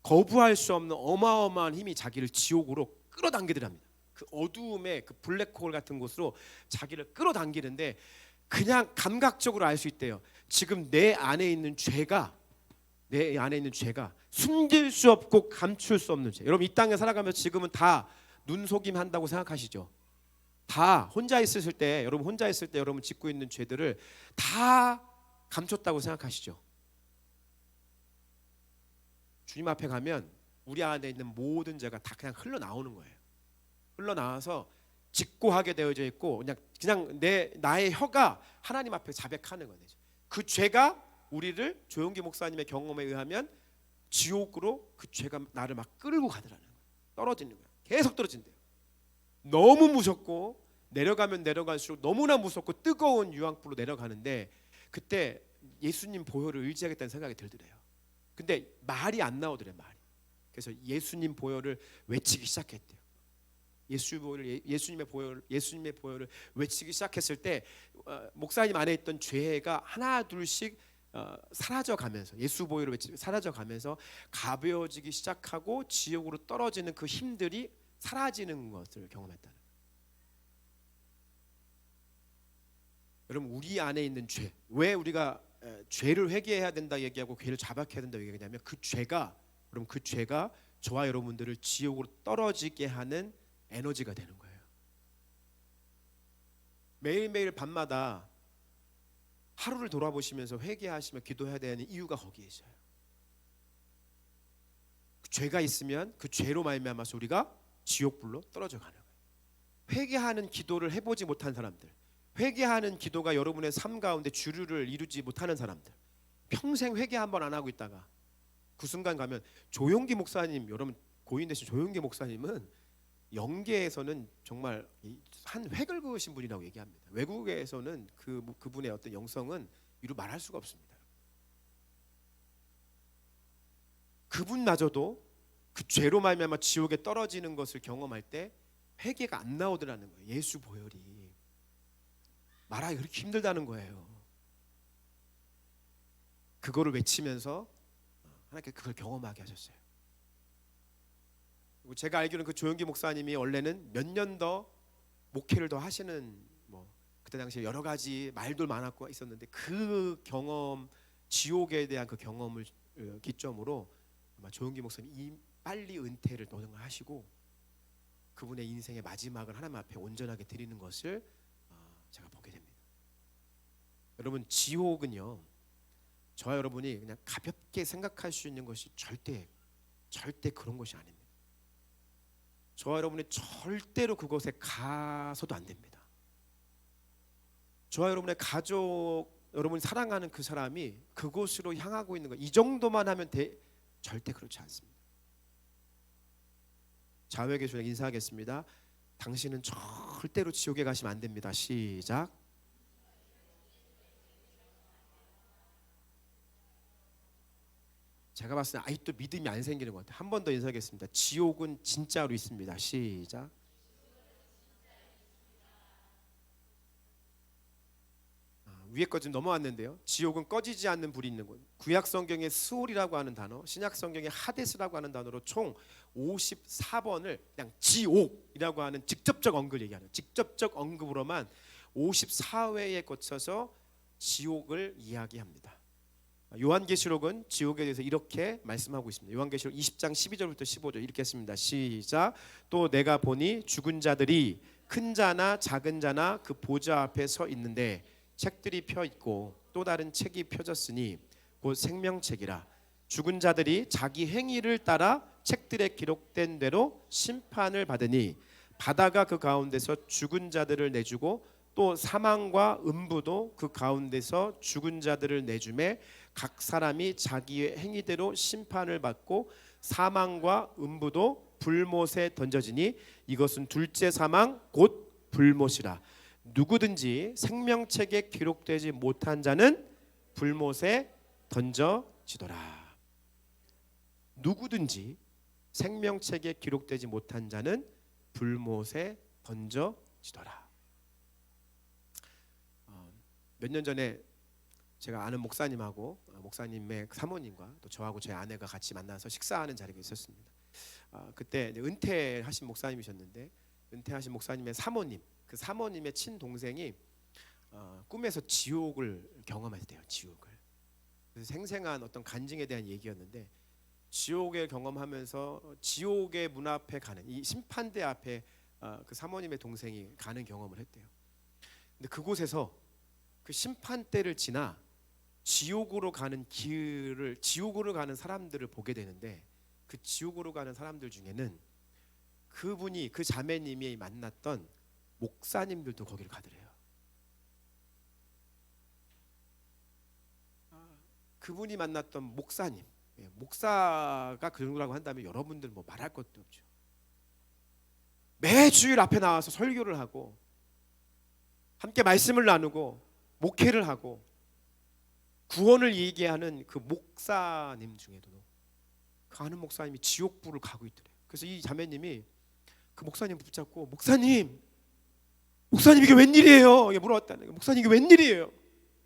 거부할 수 없는 어마어마한 힘이 자기를 지옥으로 끌어당기더랍니다. 그 어두움의 그 블랙홀 같은 곳으로 자기를 끌어당기는데 그냥 감각적으로 알 수 있대요. 지금 내 안에 있는 죄가 숨길 수 없고 감출 수 없는 죄. 여러분 이 땅에 살아가면서 지금은 다 눈속임 한다고 생각하시죠? 다 혼자 있을 때 여러분 짓고 있는 죄들을 다 감췄다고 생각하시죠? 주님 앞에 가면 우리 안에 있는 모든 죄가 다 그냥 흘러나오는 거예요. 흘러나와서 직고하게 되어져 있고 그냥 나의 혀가 하나님 앞에 자백하는 거예요. 그 죄가 우리를 조용기 목사님의 경험에 의하면 지옥으로 그 죄가 나를 막 끌고 가더라는 거예요. 떨어지는 거예요. 계속 떨어진대요. 너무 무섭고 내려가면 내려갈수록 너무나 무섭고 뜨거운 유황불로 내려가는데 그때 예수님 보혈을 의지하겠다는 생각이 들더래요. 근데 말이 안 나오더래요. 말이. 그래서 예수님 보혈을 외치기 시작했대요. 예수님의 보혈을 외치기 시작했을 때 목사님 안에 있던 죄가 하나 둘씩 사라져가면서 예수 보혈을 외치고 사라져가면서 가벼워지기 시작하고 지옥으로 떨어지는 그 힘들이 사라지는 것을 경험했다. 여러분 우리 안에 있는 죄, 왜 우리가 죄를 회개해야 된다 얘기하고 죄를 자박해야 된다 얘기하냐면 그 죄가 저와 여러분들을 지옥으로 떨어지게 하는 에너지가 되는 거예요. 매일매일 밤마다 하루를 돌아보시면서 회개하시며 기도해야 되는 이유가 거기에 있어요. 그 죄가 있으면 그 죄로 말미암아서 우리가 지옥불로 떨어져 가는 거예요. 회개하는 기도를 해보지 못한 사람들, 회개하는 기도가 여러분의 삶 가운데 주류를 이루지 못하는 사람들, 평생 회개 한번 안 하고 있다가 그 순간 가면 조용기 목사님, 여러분 고인 되신 조용기 목사님은 영계에서는 정말 한 획을 그으신 분이라고 얘기합니다. 외국에서는 그분의 어떤 영성은 이루 말할 수가 없습니다. 그분마저도 그 죄로 말미암아 지옥에 떨어지는 것을 경험할 때 회개가 안 나오더라는 거예요. 예수 보혈이 말하기 그렇게 힘들다는 거예요. 그거를 외치면서 하나님께 그걸 경험하게 하셨어요. 제가 알기로는 그 조용기 목사님이 원래는 몇 년 더 목회를 더 하시는 그때 당시에 여러 가지 말도 많았고 있었는데 그 경험, 지옥에 대한 그 경험을 기점으로 아마 조용기 목사님 빨리 은퇴를 하시고 그분의 인생의 마지막을 하나님 앞에 온전하게 드리는 것을 제가 보게 됩니다. 여러분, 지옥은요, 저와 여러분이 그냥 가볍게 생각할 수 있는 것이 절대 그런 것이 아닙니다. 저와 여러분이 절대로 그곳에 가서도 안 됩니다. 저와 여러분의 가족, 여러분이 사랑하는 그 사람이 그곳으로 향하고 있는 것, 이 정도만 하면 절대 그렇지 않습니다. 좌우에 계시는 인사하겠습니다. 당신은 절대로 지옥에 가시면 안 됩니다. 시작. 제가 봤을 때 아직도 믿음이 안 생기는 것 같아요. 한 번 더 인사하겠습니다. 지옥은 진짜로 있습니다. 시작. 위에 거 좀 넘어왔는데요. 지옥은 꺼지지 않는 불이 있는 곳. 구약 성경의 스올이라고 하는 단어, 신약 성경의 하데스라고 하는 단어로 총 54번을 그냥 지옥이라고 하는 직접적 언급을 얘기하는, 직접적 언급으로만 54회에 거쳐서 지옥을 이야기합니다. 요한계시록은 지옥에 대해서 이렇게 말씀하고 있습니다. 요한계시록 20장 12절부터 15절 이렇게 했습니다. 시작. 또 내가 보니 죽은 자들이 큰 자나 작은 자나 그 보좌 앞에 서 있는데 책들이 펴 있고 또 다른 책이 펴졌으니 곧 생명책이라. 죽은 자들이 자기 행위를 따라 책들에 기록된 대로 심판을 받으니 바다가 그 가운데서 죽은 자들을 내주고 또 사망과 음부도 그 가운데서 죽은 자들을 내주매 각 사람이 자기의 행위대로 심판을 받고 사망과 음부도 불못에 던져지니 이것은 둘째 사망 곧 불못이라. 누구든지 생명책에 기록되지 못한 자는 불못에 던져지더라. 누구든지 생명책에 기록되지 못한 자는 불못에 던져지더라. 몇 년 전에 제가 아는 목사님하고 목사님의 사모님과 또 저하고 제 아내가 같이 만나서 식사하는 자리가 있었습니다. 그때 은퇴하신 목사님이셨는데 은퇴하신 목사님의 사모님, 그 사모님의 친동생이 꿈에서 지옥을 경험했대요. 지옥을. 그래서 생생한 어떤 간증에 대한 얘기였는데 지옥을 경험하면서 지옥의 문 앞에 가는 이 심판대 앞에 그 사모님의 동생이 가는 경험을 했대요. 근데 그곳에서 그 심판대를 지나 지옥으로 가는 길을, 지옥으로 가는 사람들을 보게 되는데 그 지옥으로 가는 사람들 중에는 그분이, 그 자매님이 만났던 목사님들도 거기를 가더래요. 그분이 만났던 목사님, 목사가 그 정도라고 한다면 여러분들 뭐 말할 것도 없죠. 매주일 앞에 나와서 설교를 하고 함께 말씀을 나누고 목회를 하고 구원을 얘기하는 그 목사님 중에도 그 아는 목사님이 지옥불을 가고 있더래요. 그래서 이 자매님이 그 목사님 붙잡고 목사님 이게 웬일이에요? 물어봤다는 거예요. 목사님 이게 웬일이에요?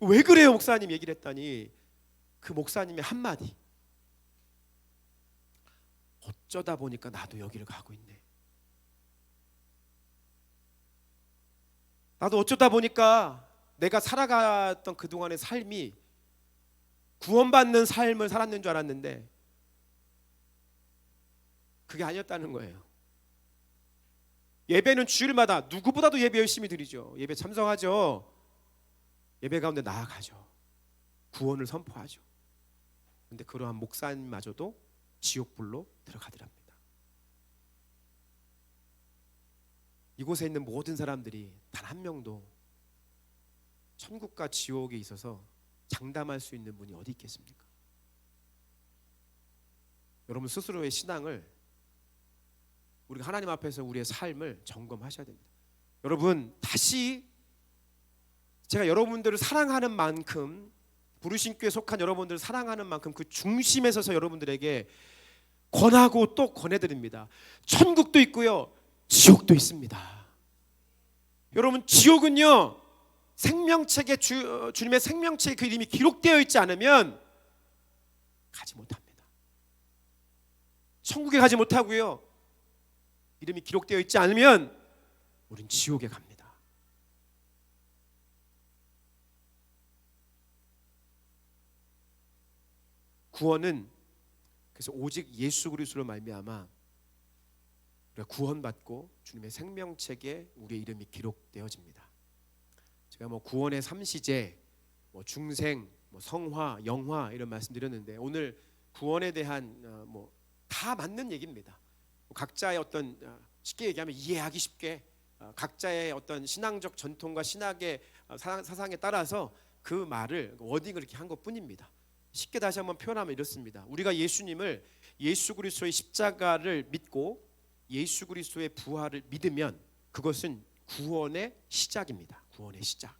왜 그래요 목사님? 얘기를 했더니 그 목사님의 한마디, 어쩌다 보니까 나도 여기를 가고 있네. 나도 어쩌다 보니까 내가 살아갔던 그동안의 삶이 구원받는 삶을 살았는 줄 알았는데 그게 아니었다는 거예요. 예배는 주일마다 누구보다도 예배 열심히 드리죠. 예배 참석하죠. 예배 가운데 나아가죠. 구원을 선포하죠. 그런데 그러한 목사님마저도 지옥불로 들어가더랍니다. 이곳에 있는 모든 사람들이 단 한 명도 천국과 지옥에 있어서 장담할 수 있는 분이 어디 있겠습니까? 여러분 스스로의 신앙을, 우리가 하나님 앞에서 우리의 삶을 점검하셔야 됩니다. 여러분, 다시 제가 여러분들을 사랑하는 만큼, 부르신 교회에 속한 여러분들을 사랑하는 만큼 그 중심에 서서 여러분들에게 권하고 또 권해드립니다. 천국도 있고요, 지옥도 있습니다. 여러분, 지옥은요, 생명책에 주님의 생명책에 그 이름이 기록되어 있지 않으면 가지 못합니다. 천국에 가지 못하고요, 이름이 기록되어 있지 않으면 우린 지옥에 갑니다. 구원은 그래서 오직 예수 그리스도로 말미암아 우리가 구원받고 주님의 생명책에 우리의 이름이 기록되어집니다. 제가 구원의 삼시제, 중생, 성화, 영화 이런 말씀드렸는데 오늘 구원에 대한 다 맞는 얘기입니다. 각자의 어떤 쉽게 얘기하면 이해하기 쉽게 각자의 어떤 신앙적 전통과 신학의 사상에 따라서 그 말을 워딩을 이렇게 한 것뿐입니다. 쉽게 다시 한번 표현하면 이렇습니다. 우리가 예수님을 예수 그리스도의 십자가를 믿고 예수 그리스도의 부활을 믿으면 그것은 구원의 시작입니다. 구원의 시작.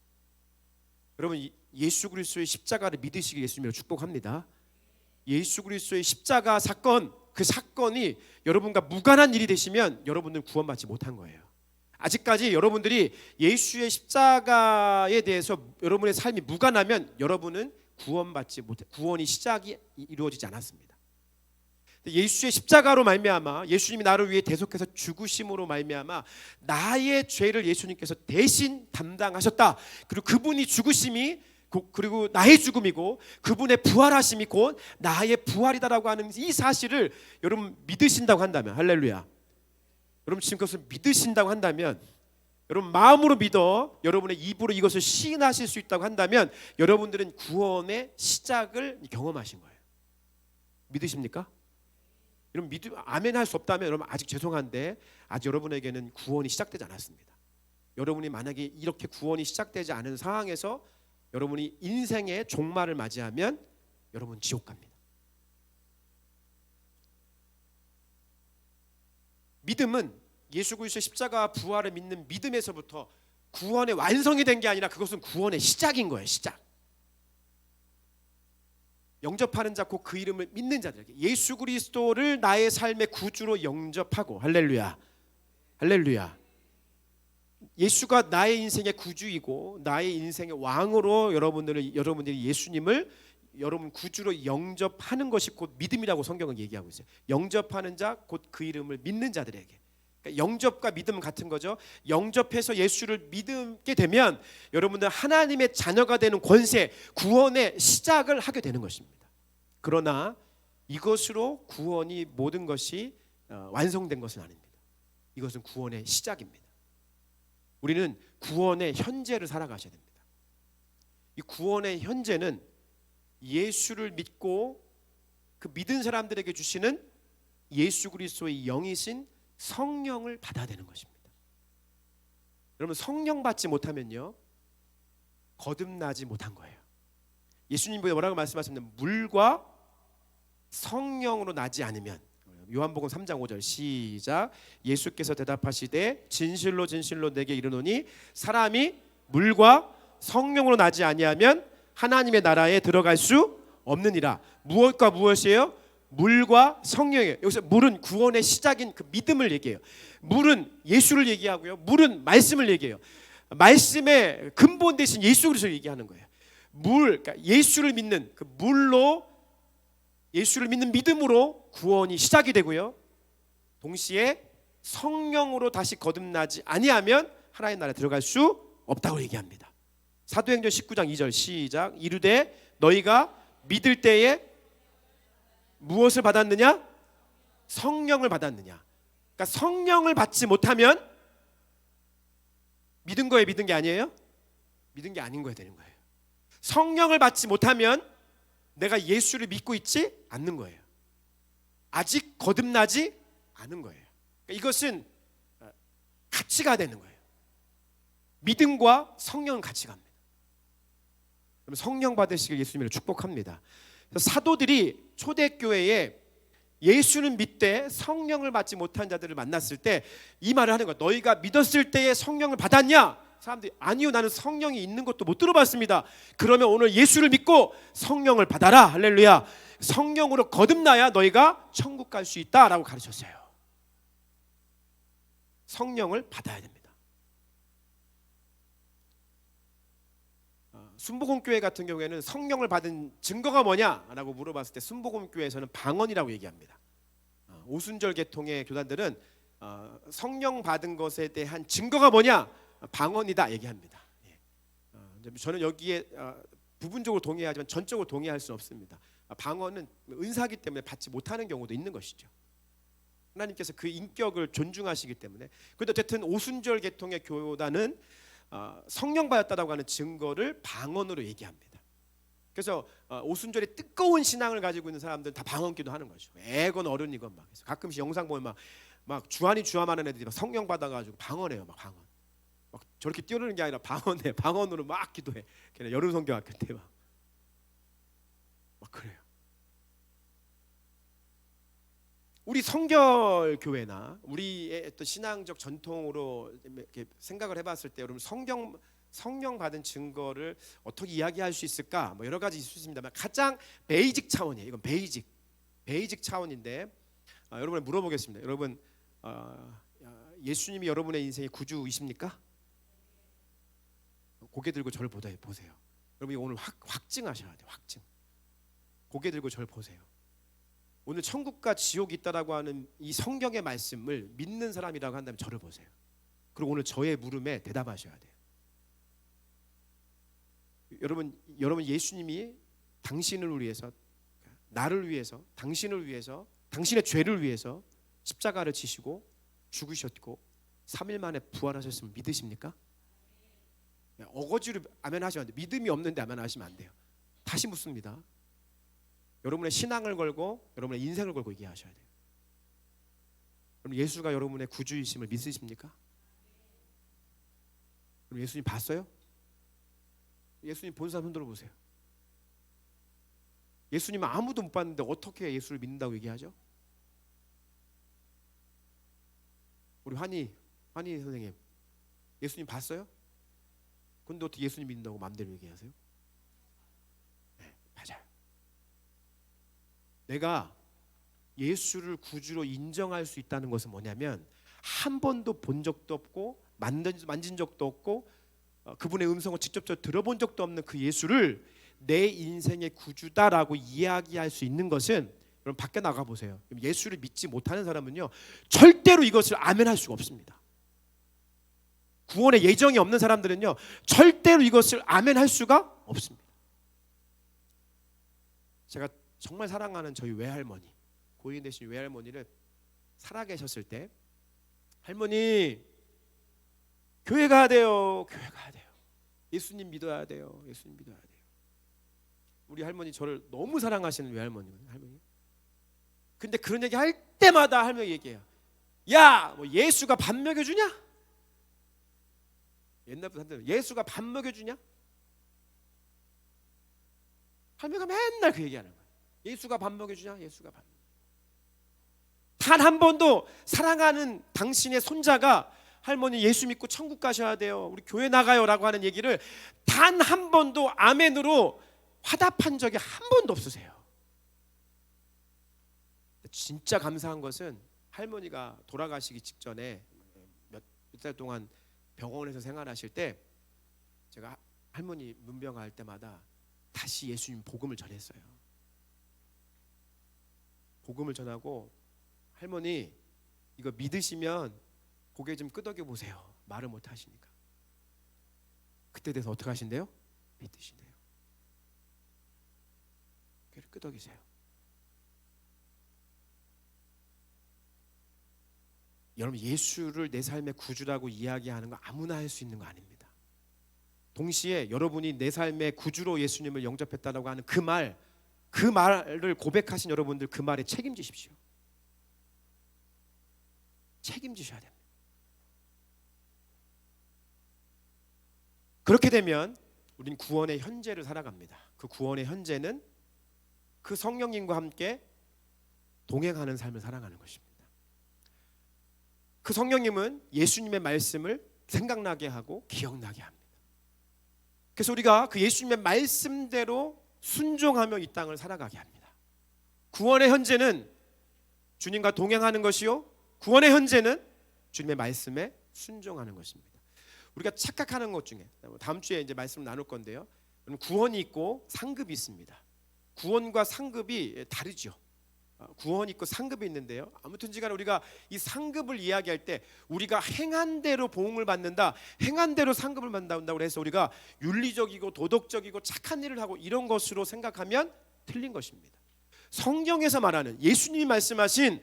여러분 예수 그리스도의 십자가를 믿으시길 예수님으로 축복합니다. 예수 그리스도의 십자가 사건, 그 사건이 여러분과 무관한 일이 되시면 여러분은 구원받지 못한 거예요. 아직까지 여러분들이 예수의 십자가에 대해서 여러분의 삶이 무관하면 여러분은 구원받지 못해, 구원이 시작이 이루어지지 않았습니다. 예수의 십자가로 말미암아 예수님이 나를 위해 대속해서 죽으심으로 말미암아 나의 죄를 예수님께서 대신 담당하셨다. 그리고 그분이 죽으심이 그리고 나의 죽음이고 그분의 부활하심이 곧 나의 부활이다라고 하는 이 사실을 여러분 믿으신다고 한다면, 할렐루야, 여러분 지금 그것을 믿으신다고 한다면, 여러분 마음으로 믿어 여러분의 입으로 이것을 시인하실 수 있다고 한다면 여러분들은 구원의 시작을 경험하신 거예요. 믿으십니까? 여러분 아멘 할 수 없다면 여러분 아직 죄송한데 아직 여러분에게는 구원이 시작되지 않았습니다. 여러분이 만약에 이렇게 구원이 시작되지 않은 상황에서 여러분이 인생의 종말을 맞이하면 여러분 지옥 갑니다. 믿음은 예수 그리스도의 십자가 부활을 믿는 믿음에서부터 구원의 완성이 된 게 아니라 그것은 구원의 시작인 거예요. 시작. 영접하는 자 곧 그 이름을 믿는 자들에게 예수 그리스도를 나의 삶의 구주로 영접하고, 할렐루야, 할렐루야, 예수가 나의 인생의 구주이고 나의 인생의 왕으로 여러분들이 예수님을 여러분 구주로 영접하는 것이 곧 믿음이라고 성경은 얘기하고 있어요. 영접하는 자 곧 그 이름을 믿는 자들에게. 그러니까 영접과 믿음 같은 거죠. 영접해서 예수를 믿게 되면 여러분들 하나님의 자녀가 되는 권세, 구원의 시작을 하게 되는 것입니다. 그러나 이것으로 구원이 모든 것이 완성된 것은 아닙니다. 이것은 구원의 시작입니다. 우리는 구원의 현재를 살아가셔야 됩니다. 이 구원의 현재는 예수를 믿고 그 믿은 사람들에게 주시는 예수 그리스도의 영이신 성령을 받아야 되는 것입니다. 여러분 성령 받지 못하면요 거듭나지 못한 거예요. 예수님이 뭐라고 말씀하셨냐면 물과 성령으로 나지 않으면, 요한복음 3장 5절 시작. 예수께서 대답하시되 진실로 진실로 내게 이르노니 사람이 물과 성령으로 나지 아니하면 하나님의 나라에 들어갈 수 없느니라. 무엇과 무엇이에요? 물과 성령이에요. 여기서 물은 구원의 시작인 그 믿음을 얘기해요. 물은 예수를 얘기하고요, 물은 말씀을 얘기해요. 말씀의 근본 대신 예수 그리스도를 얘기하는 거예요. 그러니까 예수를 믿는 그 물로, 예수를 믿는 믿음으로 구원이 시작이 되고요, 동시에 성령으로 다시 거듭나지 아니하면 하나님 나라에 들어갈 수 없다고 얘기합니다. 사도행전 19장 2절 시작. 이르되 너희가 믿을 때에 무엇을 받았느냐? 성령을 받았느냐? 그러니까 성령을 받지 못하면 믿은 거에 믿은 게 아니에요? 믿은 게 아닌 거에 되는 거예요. 성령을 받지 못하면 내가 예수를 믿고 있지 않는 거예요. 아직 거듭나지 않은 거예요. 그러니까 이것은 같이 가야 되는 거예요. 믿음과 성령은 같이 갑니다. 그럼 성령 받으시길 예수님을 축복합니다. 사도들이 초대교회에 예수는 믿되 성령을 받지 못한 자들을 만났을 때 이 말을 하는 거야. 너희가 믿었을 때에 성령을 받았냐? 사람들이 아니요, 나는 성령이 있는 것도 못 들어봤습니다. 그러면 오늘 예수를 믿고 성령을 받아라. 할렐루야. 성령으로 거듭나야 너희가 천국 갈 수 있다라고 가르쳤어요. 성령을 받아야 됩니다. 순복음교회 같은 경우에는 성령을 받은 증거가 뭐냐라고 물어봤을 때 순복음교회에서는 방언이라고 얘기합니다. 오순절 계통의 교단들은 성령 받은 것에 대한 증거가 뭐냐? 방언이다 얘기합니다. 저는 여기에 부분적으로 동의하지만 전적으로 동의할 수는 없습니다. 방언은 은사기 때문에 받지 못하는 경우도 있는 것이죠. 하나님께서 그 인격을 존중하시기 때문에. 그런데 어쨌든 오순절 계통의 교단은 성령 받았다라고 하는 증거를 방언으로 얘기합니다. 그래서 오순절에 뜨거운 신앙을 가지고 있는 사람들은 다 방언기도 하는 거죠. 애건 어른이건 막. 가끔씩 영상 보면 막 주한이 주함하는 애들이 막 성령 받아가지고 방언해요. 막 방언. 막 저렇게 뛰어드는 게 아니라 방언해. 방언으로 막 기도해. 걔네 여름 성경학교 때 막 그래요. 우리 성결 교회나 우리의 어떤 신앙적 전통으로 이렇게 생각을 해봤을 때 여러분 성령 받은 증거를 어떻게 이야기할 수 있을까? 뭐 여러 가지 있을 수 있습니다만 가장 베이직 차원이에요. 이건 베이직 차원인데 여러분을 물어보겠습니다. 여러분 예수님이 여러분의 인생의 구주이십니까? 고개 들고 저를 보세요. 여러분 오늘 확증하셔야 돼요. 확증. 고개 들고 저를 보세요. 오늘 천국과 지옥이 있다라고 하는 이 성경의 말씀을 믿는 사람이라고 한다면 저를 보세요. 그리고 오늘 저의 물음에 대답하셔야 돼요. 여러분 예수님이 당신을 위해서, 나를 위해서, 당신을 위해서, 당신의 죄를 위해서 십자가를 지시고 죽으셨고 3일 만에 부활하셨으면 믿으십니까? 어거지로 아멘 하시면 안 돼요. 믿음이 없는데 아멘 하시면 안 돼요. 다시 묻습니다. 여러분의 신앙을 걸고 여러분의 인생을 걸고 얘기하셔야 돼요. 그럼 예수가 여러분의 구주이심을 믿으십니까? 그럼 예수님 봤어요? 예수님 본 사람 흔들어 보세요. 예수님 아무도 못 봤는데 어떻게 예수를 믿는다고 얘기하죠? 우리 환희 선생님 예수님 봤어요? 근데 어떻게 예수님 믿는다고 마음대로 얘기하세요? 네, 맞아요. 내가 예수를 구주로 인정할 수 있다는 것은 뭐냐면 한 번도 본 적도 없고 만진 적도 없고 그분의 음성을 직접적으로 들어본 적도 없는 그 예수를 내 인생의 구주다라고 이야기할 수 있는 것은 여러분 밖에 나가 보세요. 예수를 믿지 못하는 사람은요 절대로 이것을 아멘할 수가 없습니다. 구원의 예정이 없는 사람들은요 절대로 이것을 아멘할 수가 없습니다. 제가 정말 사랑하는 저희 외할머니, 고인 되신 외할머니를 살아계셨을 때 할머니 교회 가야 돼요. 교회 가야 돼요. 예수님 믿어야 돼요. 예수님 믿어야 돼요. 우리 할머니 저를 너무 사랑하시는 외할머니거든요. 할머니. 근데 그런 얘기 할 때마다 할머니 얘기해요. 야, 뭐 예수가 밥 먹여주냐? 옛날부터 한다면 예수가 밥 먹여주냐? 할머니가 맨날 그 얘기하는 거예요. 예수가 밥 먹여주냐? 예수가 밥. 단 한 번도 사랑하는 당신의 손자가 할머니 예수 믿고 천국 가셔야 돼요. 우리 교회 나가요라고 하는 얘기를 단 한 번도 아멘으로 화답한 적이 한 번도 없으세요. 진짜 감사한 것은 할머니가 돌아가시기 직전에 몇 달 동안 병원에서 생활하실 때 제가 할머니 문병할 때마다 다시 예수님 복음을 전했어요. 복음을 전하고 할머니 이거 믿으시면 고개 좀 끄덕여 보세요. 말을 못 하시니까. 그때 돼서 어떻게 하신대요? 믿으신대요. 고개를 끄덕이세요. 여러분 예수를 내 삶의 구주라고 이야기하는 거 아무나 할 수 있는 거 아닙니다. 동시에 여러분이 내 삶의 구주로 예수님을 영접했다라고 하는 그 말을 고백하신 여러분들 그 말에 책임지십시오. 책임지셔야 됩니다. 그렇게 되면 우리는 구원의 현재를 살아갑니다. 그 구원의 현재는 그 성령님과 함께 동행하는 삶을 살아가는 것입니다. 그 성령님은 예수님의 말씀을 생각나게 하고 기억나게 합니다. 그래서 우리가 그 예수님의 말씀대로 순종하며 이 땅을 살아가게 합니다. 구원의 현재는 주님과 동행하는 것이요, 구원의 현재는 주님의 말씀에 순종하는 것입니다. 우리가 착각하는 것 중에 다음 주에 이제 말씀을 나눌 건데요. 구원이 있고 상급이 있습니다. 구원과 상급이 다르죠. 구원이 있고 상급이 있는데요. 아무튼지간에 우리가 이 상급을 이야기할 때 우리가 행한 대로 보응을 받는다, 행한 대로 상급을 받는다고 해서 우리가 윤리적이고 도덕적이고 착한 일을 하고 이런 것으로 생각하면 틀린 것입니다. 성경에서 말하는 예수님이 말씀하신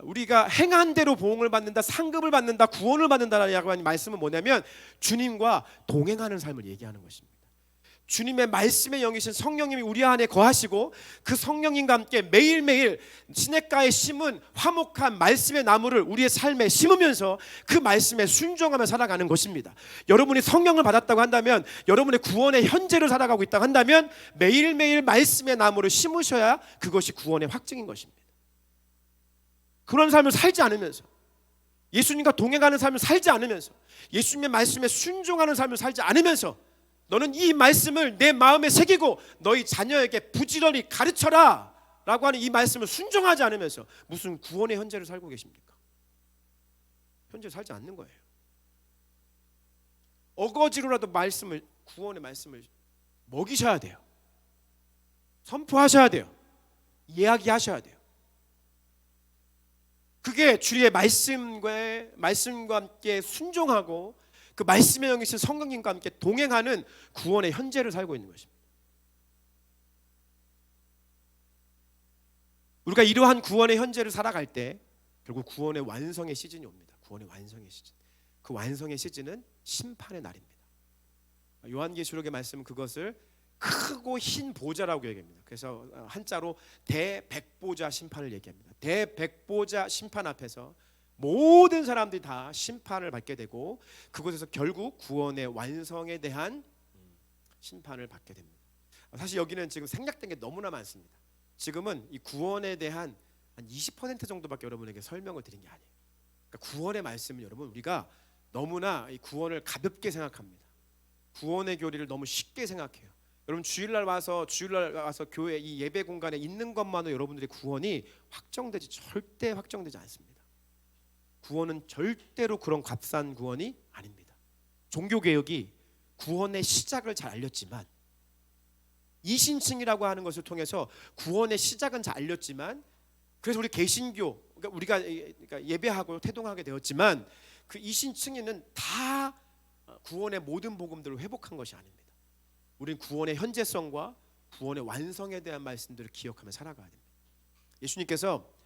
우리가 행한 대로 보응을 받는다, 상급을 받는다, 구원을 받는다라고 하는 말씀은 뭐냐면 주님과 동행하는 삶을 얘기하는 것입니다. 주님의 말씀의 영이신 성령님이 우리 안에 거하시고 그 성령님과 함께 매일매일 시냇가에 심은 화목한 말씀의 나무를 우리의 삶에 심으면서 그 말씀에 순종하며 살아가는 것입니다. 여러분이 성령을 받았다고 한다면, 여러분의 구원의 현재를 살아가고 있다고 한다면 매일매일 말씀의 나무를 심으셔야 그것이 구원의 확증인 것입니다. 그런 삶을 살지 않으면서, 예수님과 동행하는 삶을 살지 않으면서, 예수님의 말씀에 순종하는 삶을 살지 않으면서 너는 이 말씀을 내 마음에 새기고 너희 자녀에게 부지런히 가르쳐라 라고 하는 이 말씀을 순종하지 않으면서 무슨 구원의 현재를 살고 계십니까? 현재를 살지 않는 거예요. 어거지로라도 말씀을, 구원의 말씀을 먹이셔야 돼요. 선포하셔야 돼요. 이야기하셔야 돼요. 그게 주의 말씀과 함께 순종하고 그 말씀의 영이신 성령님과 함께 동행하는 구원의 현재를 살고 있는 것입니다. 우리가 이러한 구원의 현재를 살아갈 때 결국 구원의 완성의 시즌이 옵니다. 구원의 완성의 시즌. 그 완성의 시즌은 심판의 날입니다. 요한계시록의 말씀은 그것을 크고 흰 보좌라고 얘기합니다. 그래서 한자로 대백보좌 심판을 얘기합니다. 대백보좌 심판 앞에서 모든 사람들이 다 심판을 받게 되고 그곳에서 결국 구원의 완성에 대한 심판을 받게 됩니다. 사실 여기는 지금 생략된 게 너무나 많습니다. 지금은 이 구원에 대한 한 20% 정도밖에 여러분에게 설명을 드린 게 아니에요. 그러니까 구원의 말씀은 여러분 우리가 너무나 이 구원을 가볍게 생각합니다. 구원의 교리를 너무 쉽게 생각해요. 여러분 주일날 와서 교회 이 예배 공간에 있는 것만으로 여러분들의 구원이 절대 확정되지 않습니다. 구원은 절대로 그런 값싼 구원이 아닙니다. 종교개혁이 구원의 시작을 잘 알렸지만, 이신층이라고 하는 것을 통해서 구원의 시작은 잘 알렸지만, 그래서 우리 개신교, 우리가 예배하고 태동하게 되었지만 그 이신층에는 다 구원의 모든 복음들을 회복한 것이 아닙니다. 우리는 구원의 현재성과 구원의 완성에 대한 말씀들을 기억하며 살아가야 됩니다. 예수님께서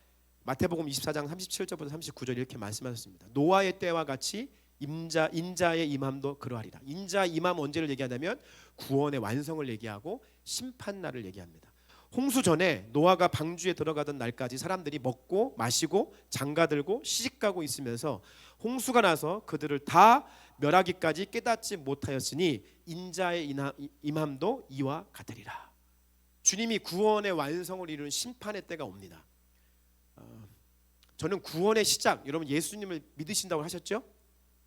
마태복음 24장 37절부터 39절 이렇게 말씀하셨습니다. 노아의 때와 같이 인자의 임함도 그러하리라. 인자의 임함 언제를 얘기하냐면 구원의 완성을 얘기하고 심판날을 얘기합니다. 홍수 전에 노아가 방주에 들어가던 날까지 사람들이 먹고 마시고 장가들고 시집가고 있으면서 홍수가 나서 그들을 다 멸하기까지 깨닫지 못하였으니 인자의 임함도 이와 같으리라. 주님이 구원의 완성을 이루는 심판의 때가 옵니다. 저는 구원의 시작, 여러분 예수님을 믿으신다고 하셨죠?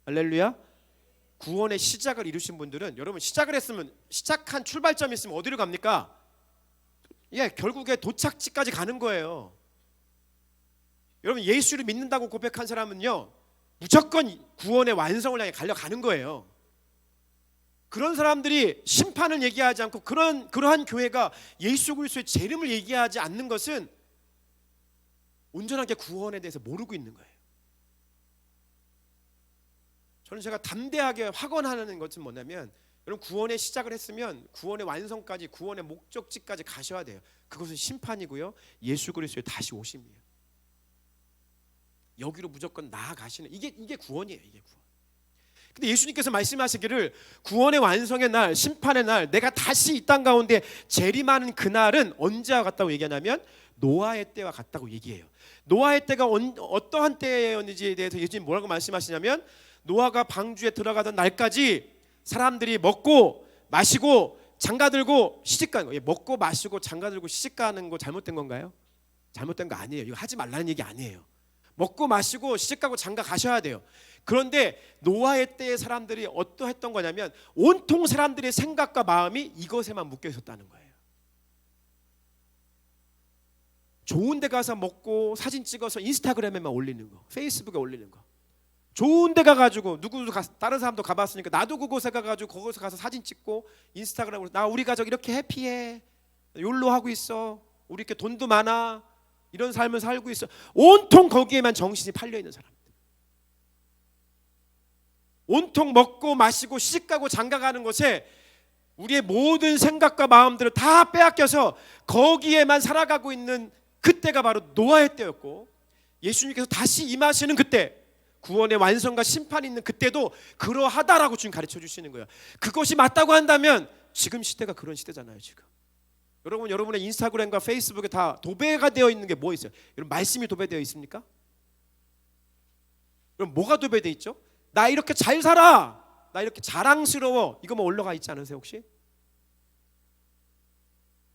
할렐루야. 구원의 시작을 이루신 분들은 여러분 시작을 했으면, 시작한 출발점이 있으면 어디로 갑니까? 결국에 도착지까지 가는 거예요. 여러분 예수를 믿는다고 고백한 사람은요 무조건 구원의 완성을 향해 달려가는 거예요. 그런 사람들이 심판을 얘기하지 않고 그러한 교회가 예수 그리스도의 재림을 얘기하지 않는 것은 온전하게 구원에 대해서 모르고 있는 거예요. 저는 제가 담대하게 확언하는 것은 뭐냐면, 여러분 구원의 시작을 했으면 구원의 완성까지, 구원의 목적지까지 가셔야 돼요. 그것은 심판이고요, 예수 그리스도의 다시 오심이에요. 여기로 무조건 나아가시는, 이게 구원이에요. 이게 구원. 근데 예수님께서 말씀하시기를 구원의 완성의 날, 심판의 날, 내가 다시 이 땅 가운데 재림하는 그날은 언제와 같다고 얘기하냐면 노아의 때와 같다고 얘기해요. 노아의 때가 어떠한 때였는지에 대해서 예수님 뭐라고 말씀하시냐면, 노아가 방주에 들어가던 날까지 사람들이 먹고 마시고 장가들고 시집가는 거예요. 먹고 마시고 장가들고 시집가는 거 잘못된 건가요? 잘못된 거 아니에요. 이거 하지 말라는 얘기 아니에요. 먹고 마시고 시집가고 장가 가셔야 돼요. 그런데 노아의 때의 사람들이 어떠했던 거냐면 온통 사람들의 생각과 마음이 이것에만 묶여 있었다는 거예요. 좋은 데 가서 먹고 사진 찍어서 인스타그램에만 올리는 거, 페이스북에 올리는 거. 좋은 데 가가지고 다른 사람도 가봤으니까 나도 그곳에 가가지고 거기서 가서 사진 찍고 인스타그램으로 우리 가족 이렇게 해피해, 욜로 하고 있어, 우리 이렇게 돈도 많아, 이런 삶을 살고 있어. 온통 거기에만 정신이 팔려 있는 사람들. 온통 먹고 마시고 시집가고 장가가는 것에 우리의 모든 생각과 마음들을 다 빼앗겨서 거기에만 살아가고 있는 그때가 바로 노아의 때였고, 예수님께서 다시 임하시는 그때, 구원의 완성과 심판이 있는 그때도 그러하다라고 지금 가르쳐 주시는 거예요. 그것이 맞다고 한다면 지금 시대가 그런 시대잖아요. 지금 여러분, 여러분의 인스타그램과 페이스북에 다 도배가 되어 있는 게 뭐 있어요? 여러분, 말씀이 도배되어 있습니까? 그럼 뭐가 도배되어 있죠? 나 이렇게 잘 살아, 나 이렇게 자랑스러워, 이거 뭐 올라가 있지 않으세요 혹시?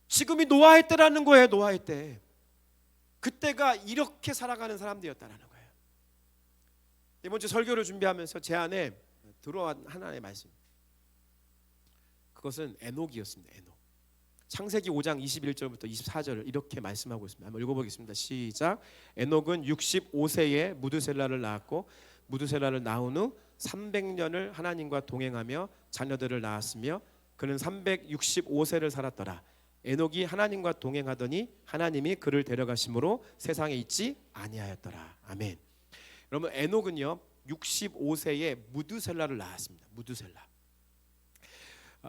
지금이 노아의 때라는 거예요. 노아의 때. 그때가 이렇게 살아가는 사람들이었다라는 거예요. 이번 주 설교를 준비하면서 제 안에 들어온 하나의 말씀, 그것은 에녹이었습니다. 에녹. 창세기 5장 21절부터 24절을 이렇게 말씀하고 있습니다. 한번 읽어보겠습니다. 시작. 에녹은 65세에 무드셀라를 낳았고, 무드셀라를 낳은 후 300년을 하나님과 동행하며 자녀들을 낳았으며, 그는 365세를 살았더라. 에녹이 하나님과 동행하더니 하나님이 그를 데려가심으로 세상에 있지 아니하였더라. 아멘. 여러분, 에녹은요 65세에 무드셀라를 낳았습니다.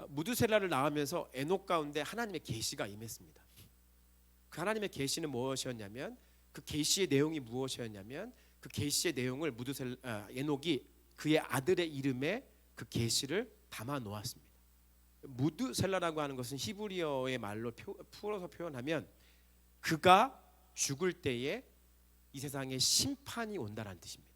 무드셀라를 낳으면서 에녹 가운데 하나님의 계시가 임했습니다. 그 하나님의 계시는 무엇이었냐면, 그 계시의 내용이 무엇이었냐면, 그 계시의 내용을 에녹이 그의 아들의 이름에 그 계시를 담아 놓았습니다. 무드셀라라고 하는 것은 히브리어의 말로 풀어서 표현하면 그가 죽을 때에 이 세상에 심판이 온다라는 뜻입니다.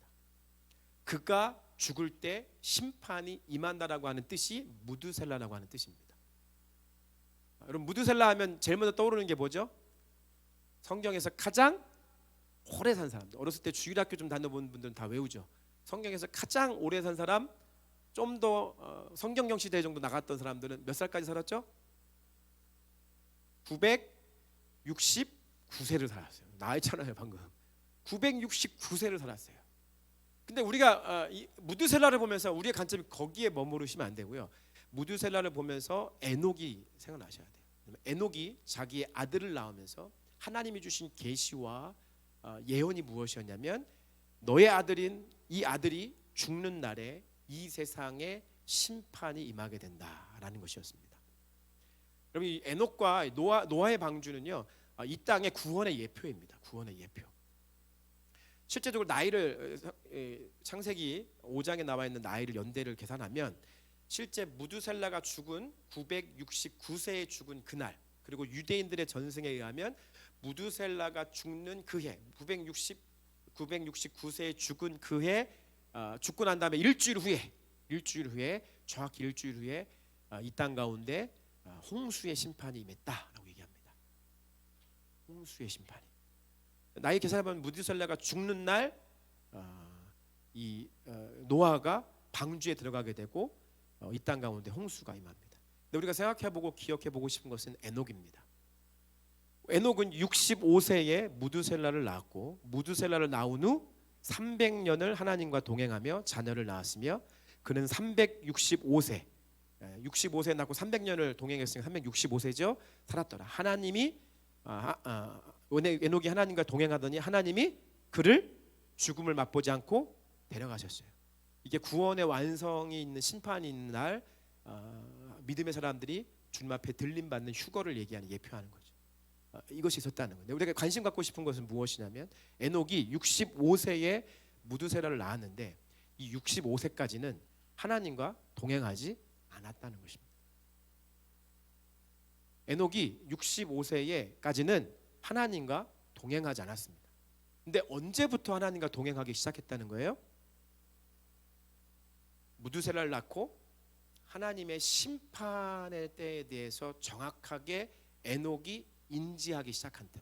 그가 죽을 때 심판이 임한다라고 하는 뜻이 무드셀라라고 하는 뜻입니다. 여러분, 무드셀라 하면 제일 먼저 떠오르는 게 뭐죠? 성경에서 가장 오래 산 사람들. 어렸을 때 주일학교 좀 다녀본 분들은 다 외우죠. 성경에서 가장 오래 산 사람, 좀 더 성경경 시대 정도 나갔던 사람들은 몇 살까지 살았죠? 969세를 살았어요. 나이잖아요 방금. 969세를 살았어요. 근데 우리가 무드셀라를 보면서 우리의 관점이 거기에 머무르시면 안 되고요. 무드셀라를 보면서 에녹이 생각나셔야 돼요. 에녹이 자기의 아들을 낳으면서 하나님이 주신 계시와 예언이 무엇이었냐면, 너의 아들인 이 아들이 죽는 날에 이 세상에 심판이 임하게 된다라는 것이었습니다. 여러분, 이 에녹과 노아의 방주는요, 이 땅의 구원의 예표입니다. 구원의 예표. 실제적으로 나이를 창세기 5장에 나와 있는 나이를 연대를 계산하면, 실제 무드셀라가 죽은 969세에 죽은 그날, 그리고 유대인들의 전승에 의하면 무드셀라가 죽는 그해 969세에 죽은 그해, 죽고 난 다음에 일주일 후에 정확히 일주일 후에 이 땅 가운데 홍수의 심판이 임했다라고 얘기합니다. 홍수의 심판이. 나이 계산해보면 무드셀라가 죽는 날 노아가 방주에 들어가게 되고 이 땅 가운데 홍수가 임합니다. 근데 우리가 생각해보고 기억해보고 싶은 것은 에녹입니다. 에녹은 65세에 무드셀라를 낳았고, 무드셀라를 낳은 후 300년을 하나님과 동행하며 자녀를 낳았으며, 그는 365세 65세 낳고 300년을 동행했으니까 365세죠. 살았더라. 하나님이 에녹이 하나님과 동행하더니 하나님이 그를 죽음을 맛보지 않고 데려가셨어요. 이게 구원의 완성이 있는, 심판이 있는 날 믿음의 사람들이 주님 앞에 들림받는 휴거를 얘기하는, 예표하는 거죠. 이것이 있었다는 건데, 우리가 관심 갖고 싶은 것은 무엇이냐면, 에녹이 65세에 무드셀라를 낳았는데 이 65세까지는 하나님과 동행하지 않았다는 것입니다. 에녹이 65세에까지는 하나님과 동행하지 않았습니다. 근데 언제부터 하나님과 동행하기 시작했다는 거예요? 무드셀라를 낳고 하나님의 심판의 때에 대해서 정확하게 에녹이 인지하기 시작한 때.